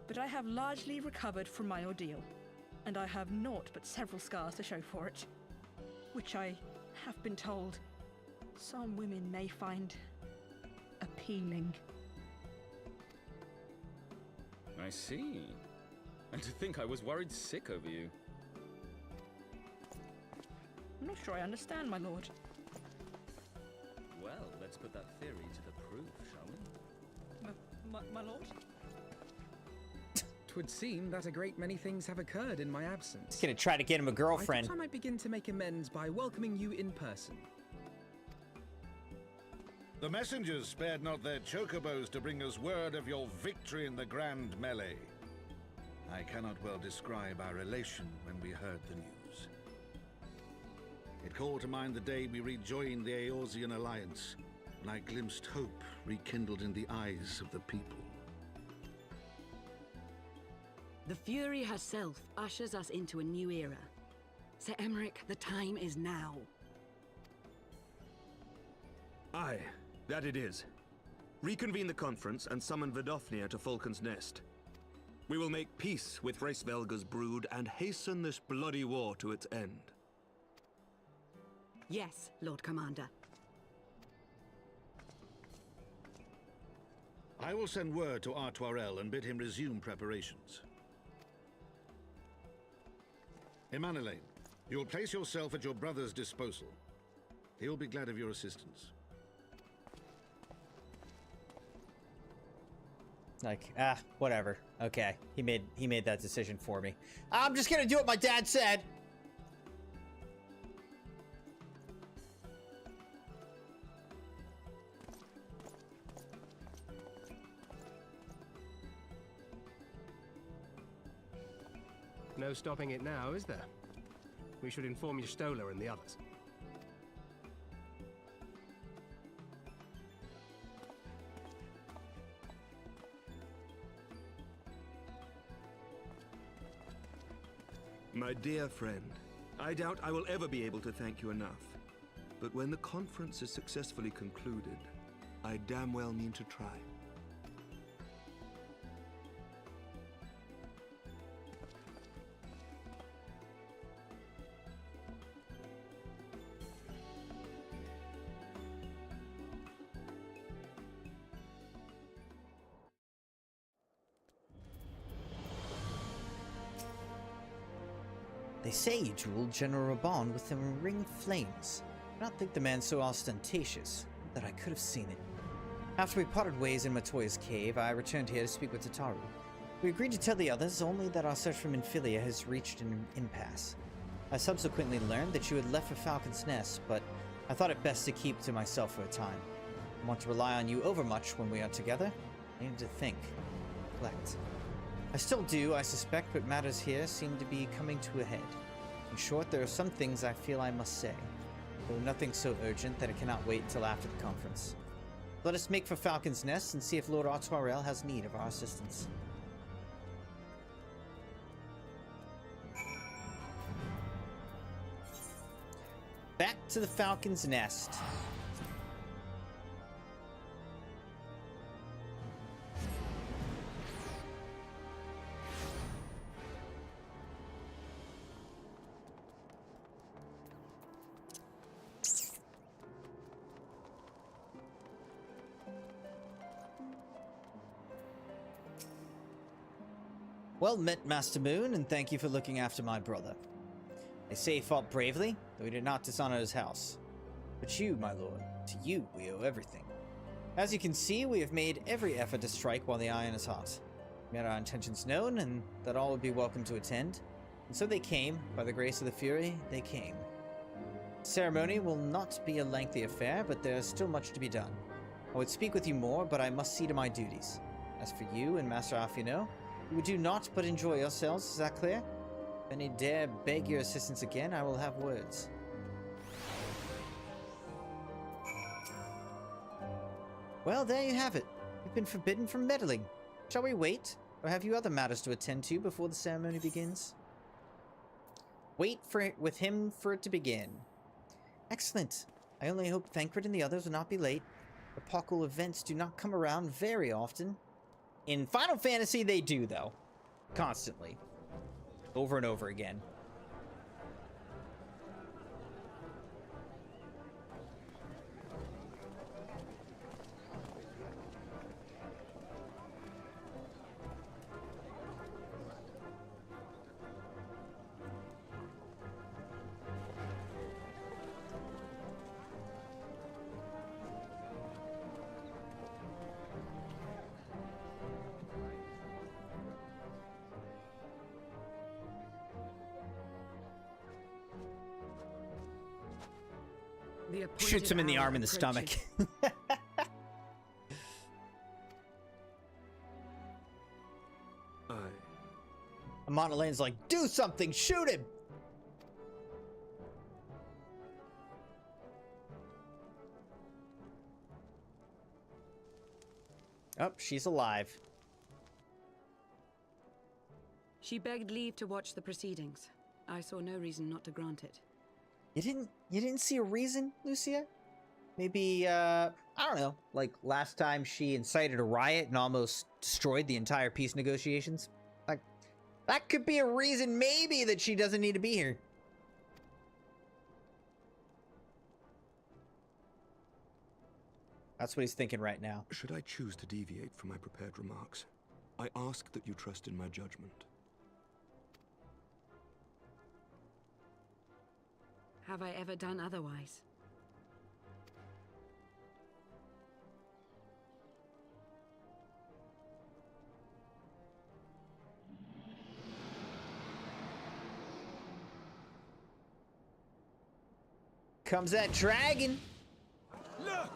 But I have largely recovered from my ordeal, and I have naught but several scars to show for it, which I have been told some women may find appealing. I see. And to think I was worried sick over you. I'm not sure I understand, my lord. Well, let's put that theory to the proof, shall we? My lord? 'Twould seem that a great many things have occurred in my absence. He's gonna try to get him a girlfriend. I thought I might begin to make amends by welcoming you in person. The messengers spared not their chocobos to bring us word of your victory in the grand melee. I cannot well describe our elation when we heard the news. It called to mind the day we rejoined the Eosian alliance, when I glimpsed hope rekindled in the eyes of the people. The Fury herself ushers us into a new era. Sir Emmerich, the time is now. Aye, that it is. Reconvene the conference and summon Vidofnir to Falcon's Nest. We will make peace with Hraesvelga's brood and hasten this bloody war to its end. Yes, Lord Commander. I will send word to Artoirel and bid him resume preparations. Emmanuel, you will place yourself at your brother's disposal. He will be glad of your assistance. Like, whatever. Okay, he made that decision for me. I'm just gonna do what my dad said. No stopping it now, is there? We should inform your Stoller and the others. My dear friend, I doubt I will ever be able to thank you enough. But when the conference is successfully concluded, I damn well mean to try. They say you jeweled General Raban with them ring flames. I don't think the man so ostentatious that I could have seen it. After we parted ways in Matoya's cave, I returned here to speak with Tataru. We agreed to tell the others only that our search for Minfilia has reached an impasse. I subsequently learned that you had left for Falcon's Nest, but I thought it best to keep to myself for a time. I want to rely on you overmuch when we are together. I needed to think, reflect. I still do, I suspect, but matters here seem to be coming to a head. In short, there are some things I feel I must say, though nothing so urgent that it cannot wait until after the conference. Let us make for Falcon's Nest and see if Lord Artoirel has need of our assistance. Back to the Falcon's Nest. Well met, Master Moon, and thank you for looking after my brother. They say he fought bravely, though he did not dishonor his house. But you, my lord, to you we owe everything. As you can see, we have made every effort to strike while the iron is hot. We had our intentions known, and that all would be welcome to attend. And so they came, by the grace of the Fury, they came. The ceremony will not be a lengthy affair, but there is still much to be done. I would speak with you more, but I must see to my duties. As for you and Master Afino, you would do naught but enjoy yourselves, is that clear? If any dare beg your assistance again, I will have words. Well, there you have it. You've been forbidden from meddling. Shall we wait, or have you other matters to attend to before the ceremony begins? Wait with him for it to begin. Excellent. I only hope Thancred and the others will not be late. Epochal events do not come around very often. In Final Fantasy, they do, though. Constantly. Over and over again. Shoots him in the arm and the stomach. Amon Elaine's like, do something, shoot him! Oh, she's alive. She begged leave to watch the proceedings. I saw no reason not to grant it. You didn't see a reason, Lucia? Maybe, I don't know, like last time she incited a riot and almost destroyed the entire peace negotiations? Like, that could be a reason maybe that she doesn't need to be here. That's what he's thinking right now. Should I choose to deviate from my prepared remarks, I ask that you trust in my judgment. Have I ever done otherwise? comes that dragon. Look!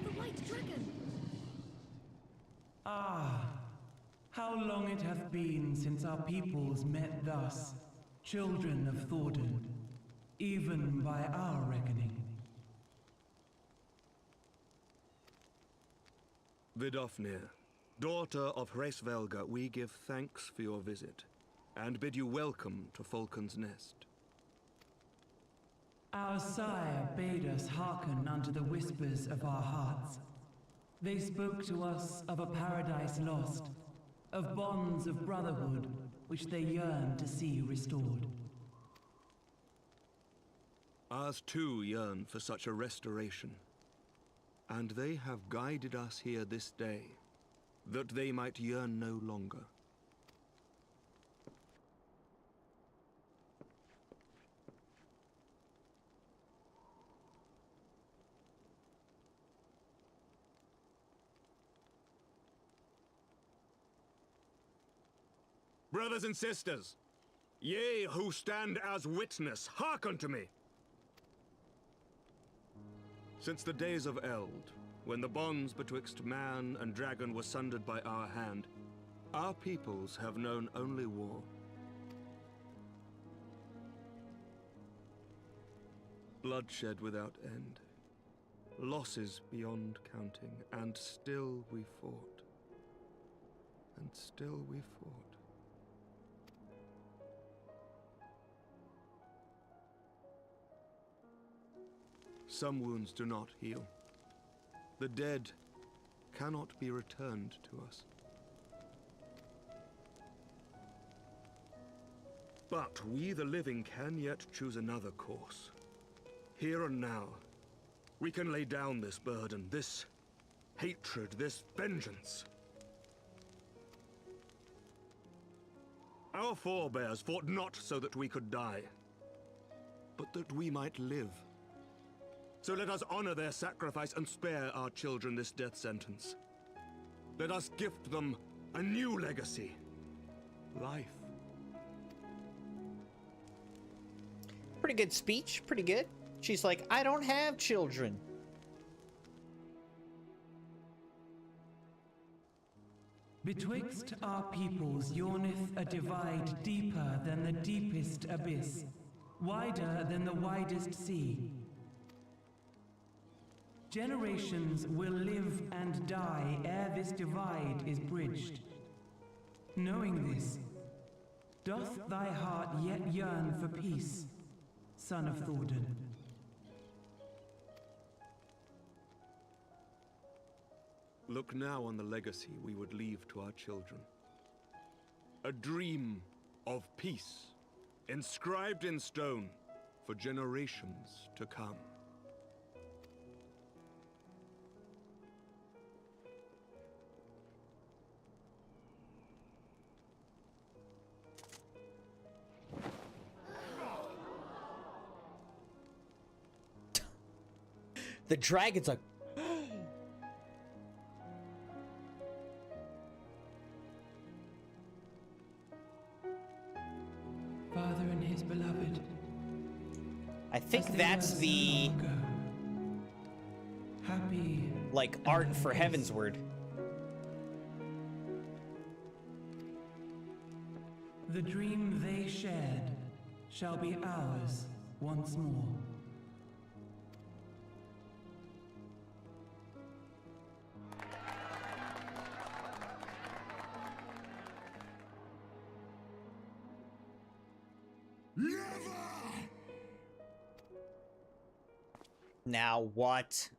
The white dragon! Ah, how long it hath been since our peoples met thus, children of Thordan, even by our reckoning. Vidofnir, daughter of Hraesvelga, we give thanks for your visit, and bid you welcome to Falcon's Nest. Our sire bade us hearken unto the whispers of our hearts. They spoke to us of a paradise lost, of bonds of brotherhood which they yearned to see restored. Ours too yearn for such a restoration, and they have guided us here this day, that they might yearn no longer. Brothers and sisters, ye who stand as witness, heark unto me! Since the days of Eld, when the bonds betwixt man and dragon were sundered by our hand, our peoples have known only war. Bloodshed without end, losses beyond counting, and still we fought. And still we fought. Some wounds do not heal. The dead cannot be returned to us. But we, the living, can yet choose another course. Here and now, we can lay down this burden, this hatred, this vengeance. Our forebears fought not so that we could die, but that we might live. So let us honor their sacrifice and spare our children this death sentence. Let us gift them a new legacy. Life. Pretty good speech, pretty good. She's like, I don't have children. Betwixt our peoples yawneth a divide deeper than the deepest abyss, wider than the widest sea. Generations will live and die ere this divide is bridged. Knowing this, doth thy heart yet yearn for peace, son of Thordan? Look now on the legacy we would leave to our children. A dream of peace, inscribed in stone for generations to come. The dragon's like, Father and his beloved. I think that's the happy, like, art for Heavensward. The dream they shared shall be ours once more. Now what?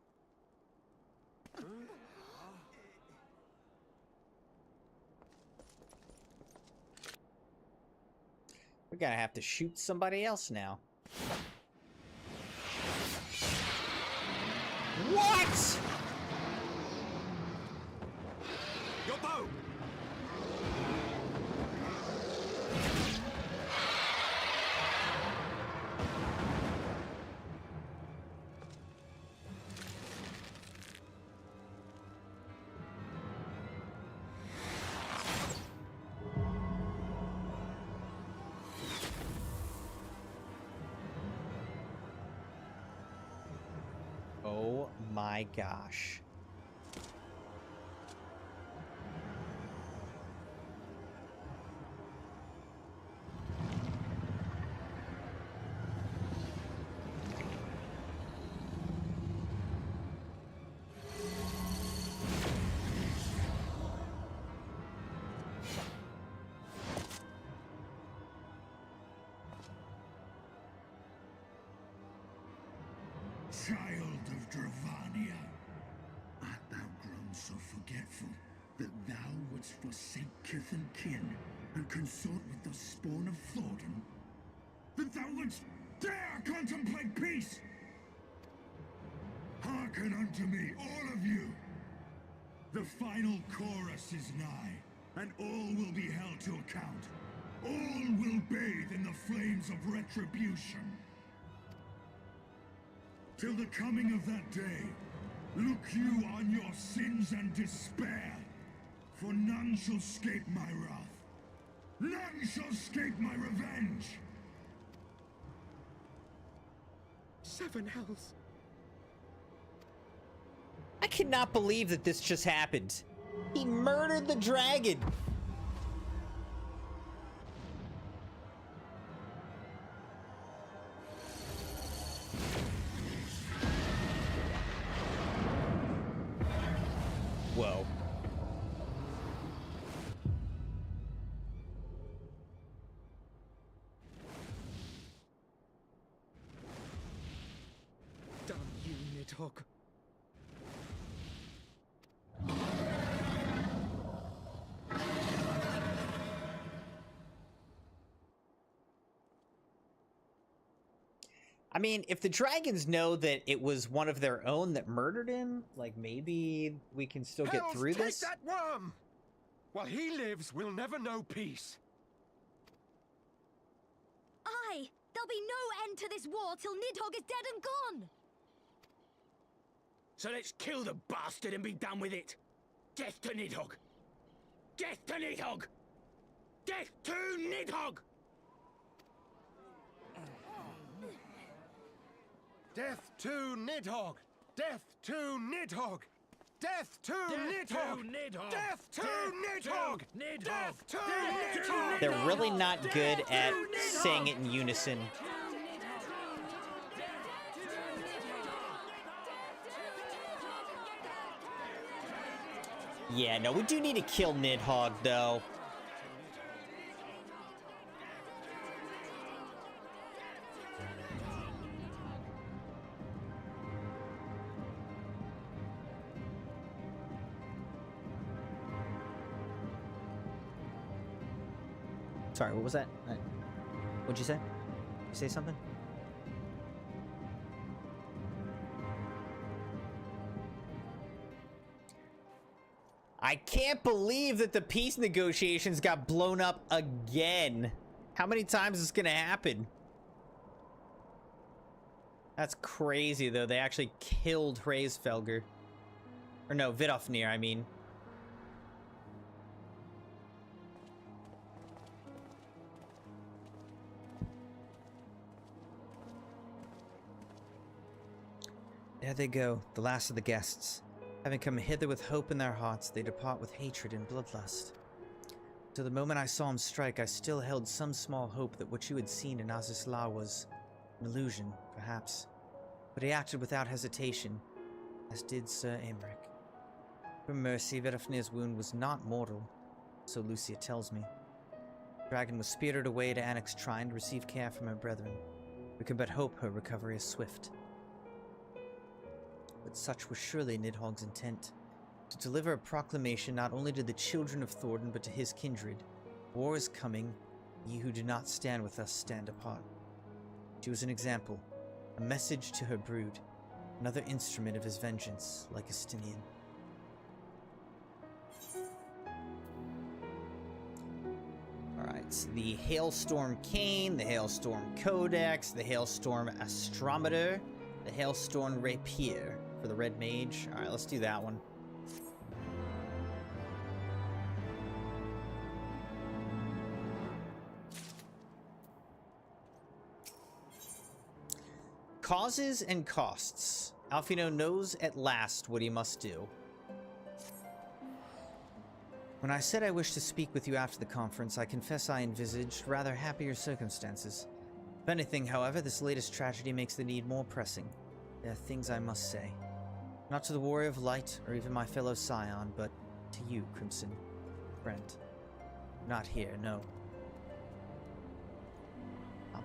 We're gonna have to shoot somebody else now. What? Your bow! Oh my gosh. Child of Dravania, art thou grown so forgetful that thou wouldst forsake kith and kin and consort with the spawn of Thornton? That thou wouldst dare contemplate peace? Hearken unto me, all of you! The final chorus is nigh, and all will be held to account. All will bathe in the flames of retribution. Till the coming of that day, look you on your sins and despair, for none shall escape my wrath. None shall escape my revenge! Seven hells. I cannot believe that this just happened. He murdered the dragon. Whoa. Damn you, Nidhogg. I mean, if the dragons know that it was one of their own that murdered him, like, maybe we can still get Hells, through this? take that worm! While he lives, we'll never know peace. Aye! There'll be no end to this war till Nidhogg is dead and gone! So let's kill the bastard and be done with it. Death to Nidhogg! Death to Nidhogg! Death to Nidhogg! Death to Nidhogg! Death to Nidhogg! Death to Nidhogg! Death to Nidhogg! Death to Nidhogg! They're really not good at saying it in unison. Yeah, no, we do need to kill Nidhogg, though. Sorry, what was that? What'd you say? You say something? I can't believe that the peace negotiations got blown up again. How many times is this gonna happen? That's crazy, though. They actually killed Hraesvelgr. Or no, Vidofnir, I mean. There they go, the last of the guests. Having come hither with hope in their hearts, they depart with hatred and bloodlust. To the moment I saw him strike, I still held some small hope that what you had seen in Azizla was an illusion, perhaps. But he acted without hesitation, as did Sir Aymeric. For mercy, Vidofnir's wound was not mortal, so Lucia tells me. The dragon was spirited away to Annex Trine to receive care from her brethren. We can but hope her recovery is swift. But such was surely Nidhogg's intent, to deliver a proclamation not only to the children of Thornton, but to his kindred. War is coming, ye who do not stand with us stand apart. She was an example, a message to her brood, another instrument of his vengeance, like Estinian. Alright, so the Hailstorm Cane, the Hailstorm Codex, the Hailstorm Astrometer, the Hailstorm Rapier for the Red Mage. Alright, let's do that one. Causes and costs. Alfino knows at last what he must do. When I said I wished to speak with you after the conference, I confess I envisaged rather happier circumstances. If anything, however, this latest tragedy makes the need more pressing. There are things I must say. Not to the Warrior of Light, or even my fellow Scion, but to you, Crimson. Friend. Not here, no.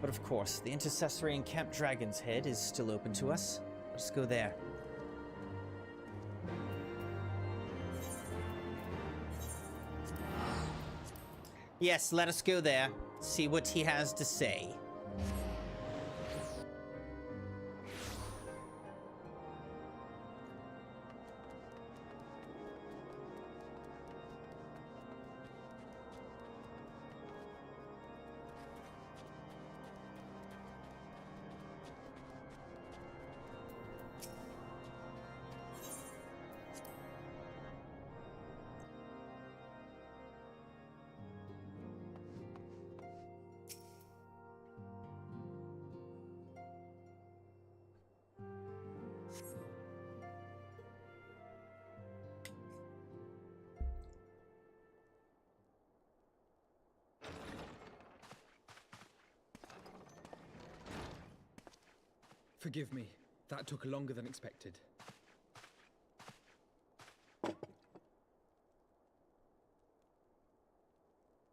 But of course, the intercessory in Camp Dragon's Head is still open to us. Let's go there. Yes, let us go there. See what he has to say. Forgive me. That took longer than expected.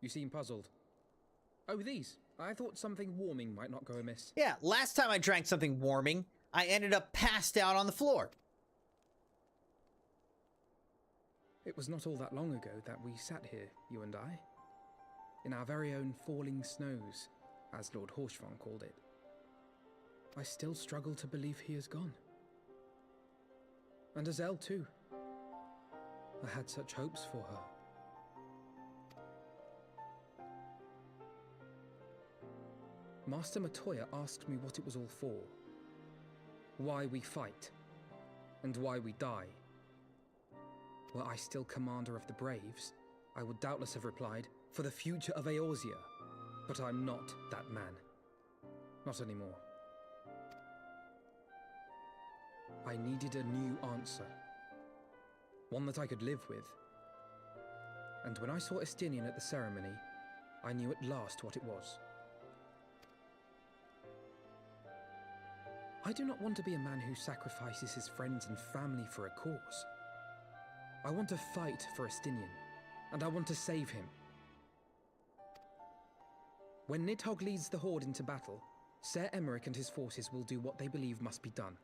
You seem puzzled. Oh, these. I thought something warming might not go amiss. Yeah, last time I drank something warming, I ended up passed out on the floor. It was not all that long ago that we sat here, you and I. In our very own falling snows, as Lord Horshvon called it. I still struggle to believe he is gone. And Azelle too. I had such hopes for her. Master Matoya asked me what it was all for. Why we fight. And why we die. Were I still commander of the Braves, I would doubtless have replied, for the future of Eorzea. But I'm not that man. Not anymore. I needed a new answer. One that I could live with. And when I saw Estinian at the ceremony, I knew at last what it was. I do not want to be a man who sacrifices his friends and family for a cause. I want to fight for Estinian, and I want to save him. When Nidhogg leads the Horde into battle, Ser Emeric and his forces will do what they believe must be done.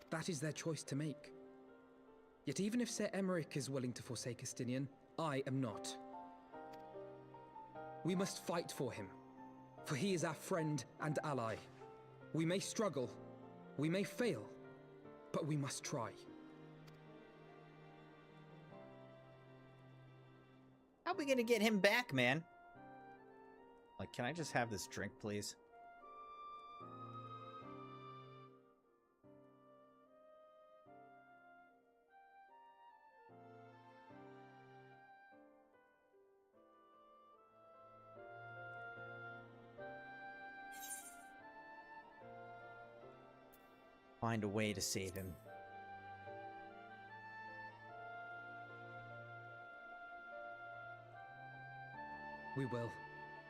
That is their choice to make. Yet even if Ser Emeric is willing to forsake Estinian, I am not. We must fight for him, for he is our friend and ally. We may struggle, we may fail, but we must try. How are we gonna get him back, man? Like, can I just have this drink, please? Find a way to save him. We will.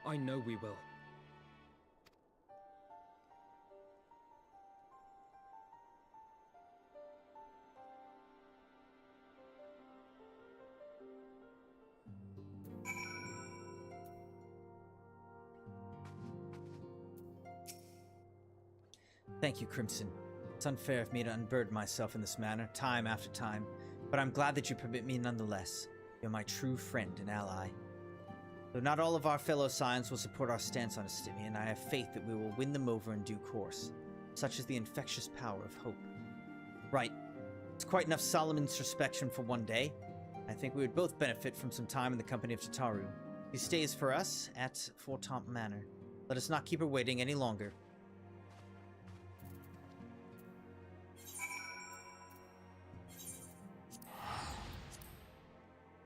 I know we will. Thank you, Crimson. It's unfair of me to unburden myself in this manner, time after time, but I'm glad that you permit me nonetheless. You're my true friend and ally. Though not all of our fellow Scions will support our stance on Estinian, I have faith that we will win them over in due course. Such is the infectious power of hope. Right. It's quite enough solemn introspection for one day. I think we would both benefit from some time in the company of Tataru. He stays for us at Fortomp Manor. Let us not keep her waiting any longer.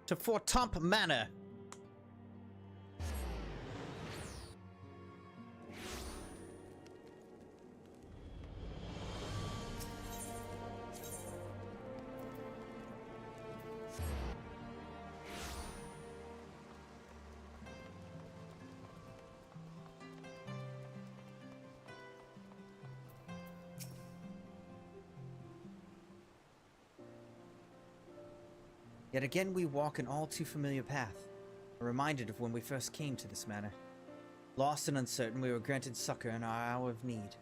To Fortomp Manor. Yet again we walk an all too familiar path, reminded of when we first came to this manor. Lost and uncertain, we were granted succor in our hour of need.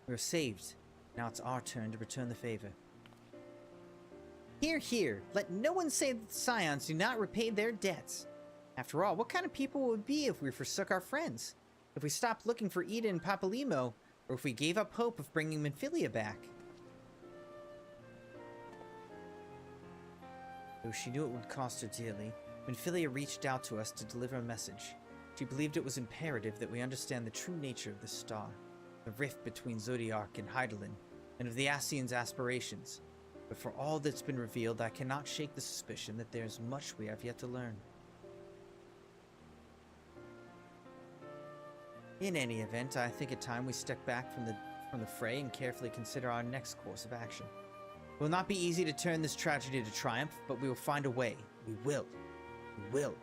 We were saved. Now it's our turn to return the favor. Hear, hear. Let no one say that the Scions do not repay their debts. After all, what kind of people would we be if we forsook our friends? If we stopped looking for Ida and Papalymo, or if we gave up hope of bringing Minfilia back? Though she knew it would cost her dearly, Minfilia reached out to us to deliver a message. She believed it was imperative that we understand the true nature of this star, the rift between Zodiark and Hydaelyn, and of the Ascians' aspirations. But for all that's been revealed, I cannot shake the suspicion that there is much we have yet to learn. In any event, I think it time we step back from the fray and carefully consider our next course of action. It will not be easy to turn this tragedy to triumph, but we will find a way. We will. We will.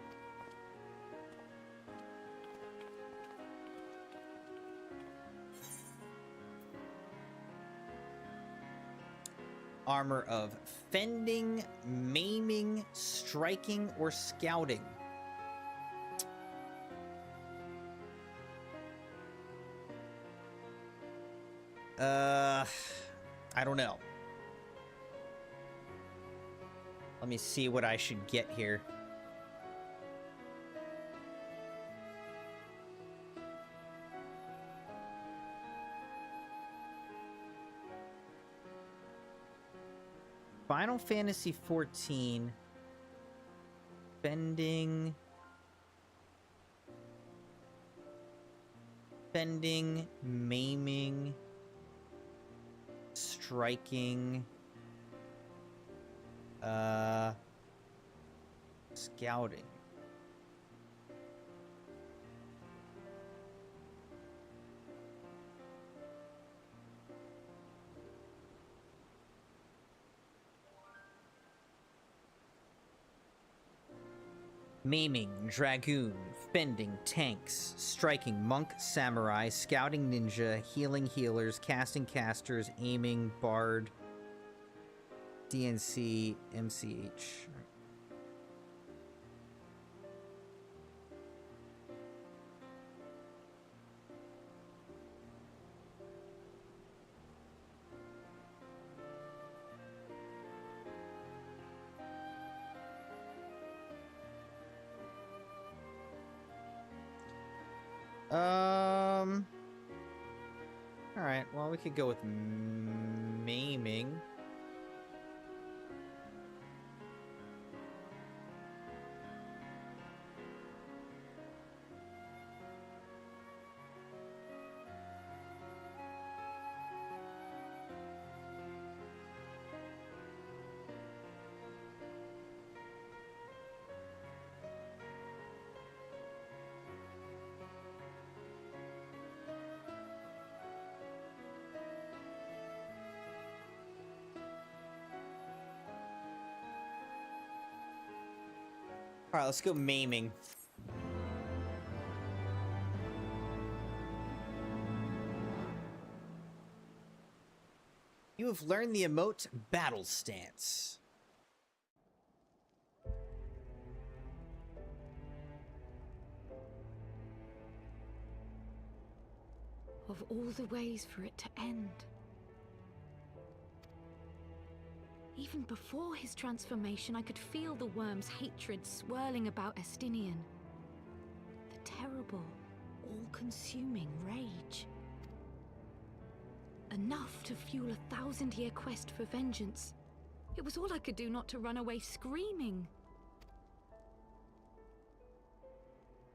Armor of fending, maiming, striking, or scouting. I don't know. Let me see what I should get here. Final Fantasy XIV. Bending, maiming, striking, scouting. Maiming, dragoon, fending, tanks, striking, monk, samurai, scouting, ninja, healing, healers, casting, casters, aiming, bard, DNC, MCH. Alright, well, we could go with maiming. Alright, let's go maiming. You have learned the emote Battle Stance. Of all the ways for it to end. Even before his transformation, I could feel the worm's hatred swirling about Estinian. The terrible, all-consuming rage. Enough to fuel a 1000-year quest for vengeance. It was all I could do not to run away screaming.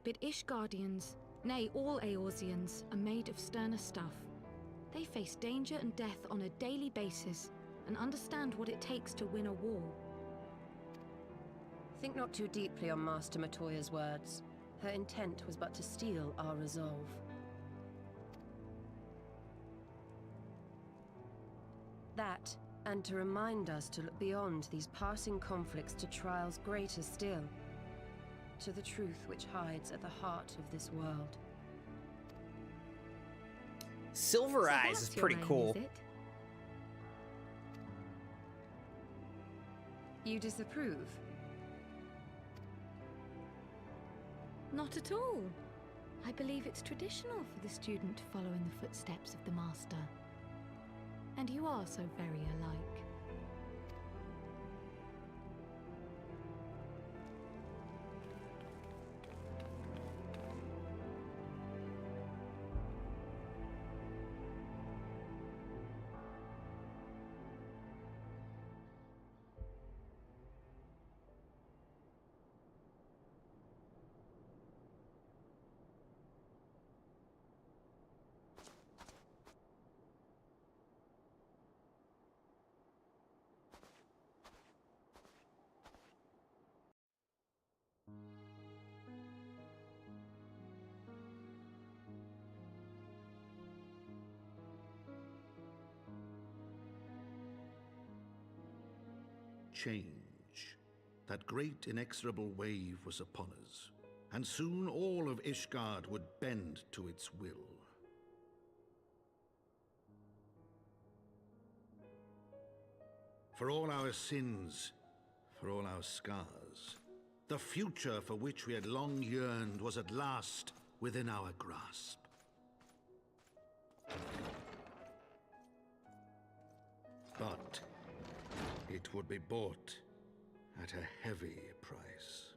But Ishgardians, nay, all Eorzeans, are made of sterner stuff. They face danger and death on a daily basis, and understand what it takes to win a war. Think not too deeply on Master Matoya's words. Her intent was but to steal our resolve. That, and to remind us to look beyond these passing conflicts to trials greater still, to the truth which hides at the heart of this world. Silver Eyes is pretty cool. You disapprove? Not at all. I believe it's traditional for the student to follow in the footsteps of the master. And you are so very alike. Change. That great inexorable wave was upon us, and soon all of Ishgard would bend to its will. For all our sins, for all our scars, the future for which we had long yearned was at last within our grasp. But it would be bought at a heavy price.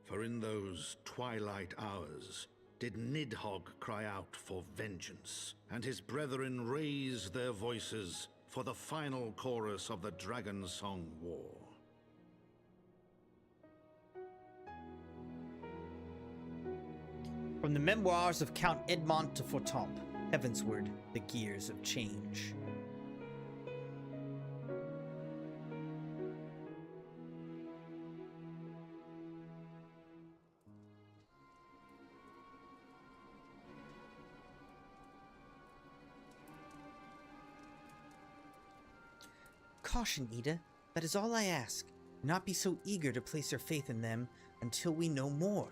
For in those twilight hours did Nidhogg cry out for vengeance, and his brethren raise their voices for the final chorus of the Dragon Song War. From the memoirs of Count Edmond de Fortemps, Heavensward, the Gears of Change. Caution, Ida. That is all I ask. Do not be so eager to place your faith in them until we know more.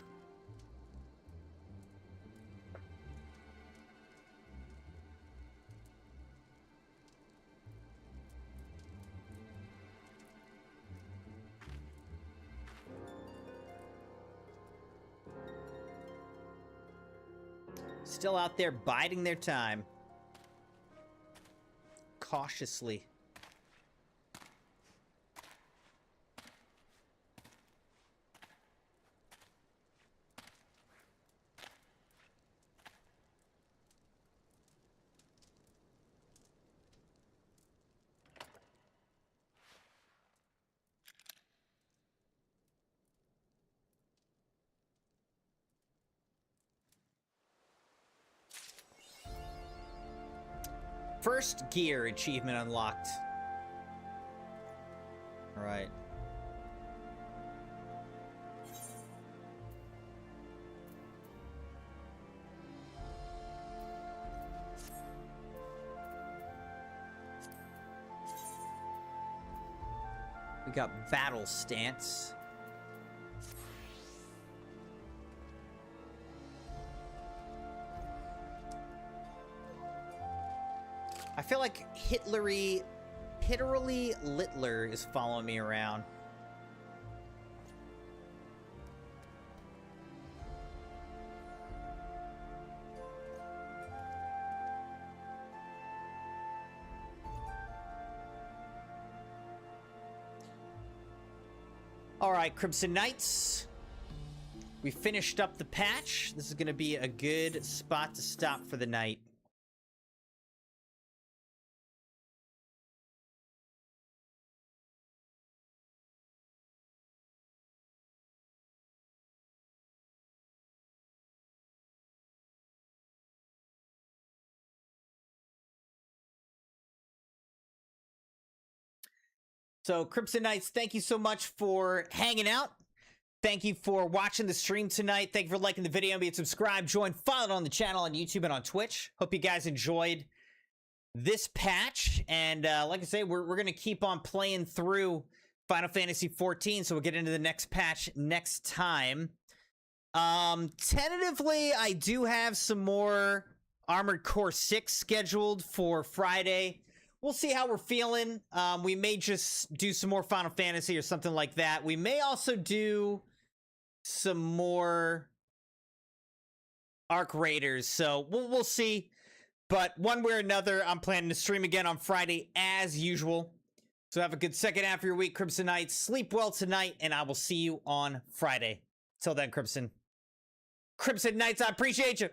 Still out there biding their time. Cautiously. First gear achievement unlocked. All right. We got battle stance. I feel like Hitlerly Littler is following me around. All right, Crimson Knights. We finished up the patch. This is going to be a good spot to stop for the night. So, Crimson Knights, thank you so much for hanging out. Thank you for watching the stream tonight. Thank you for liking the video, being subscribed, join, followed on the channel on YouTube and on Twitch. Hope you guys enjoyed this patch. And like I say, we're going to keep on playing through Final Fantasy XIV, so we'll get into the next patch next time. Tentatively, I do have some more Armored Core 6 scheduled for Friday. we'll see how we're feeling. We may just do some more Final Fantasy or something like that. We may also do some more Arc Raiders, so we'll see. But one way or another, I'm planning to stream again on Friday as usual. So have a good second half of your week, Crimson Knights. Sleep well tonight, and I will see you on Friday. Till then, Crimson Knights, I appreciate you.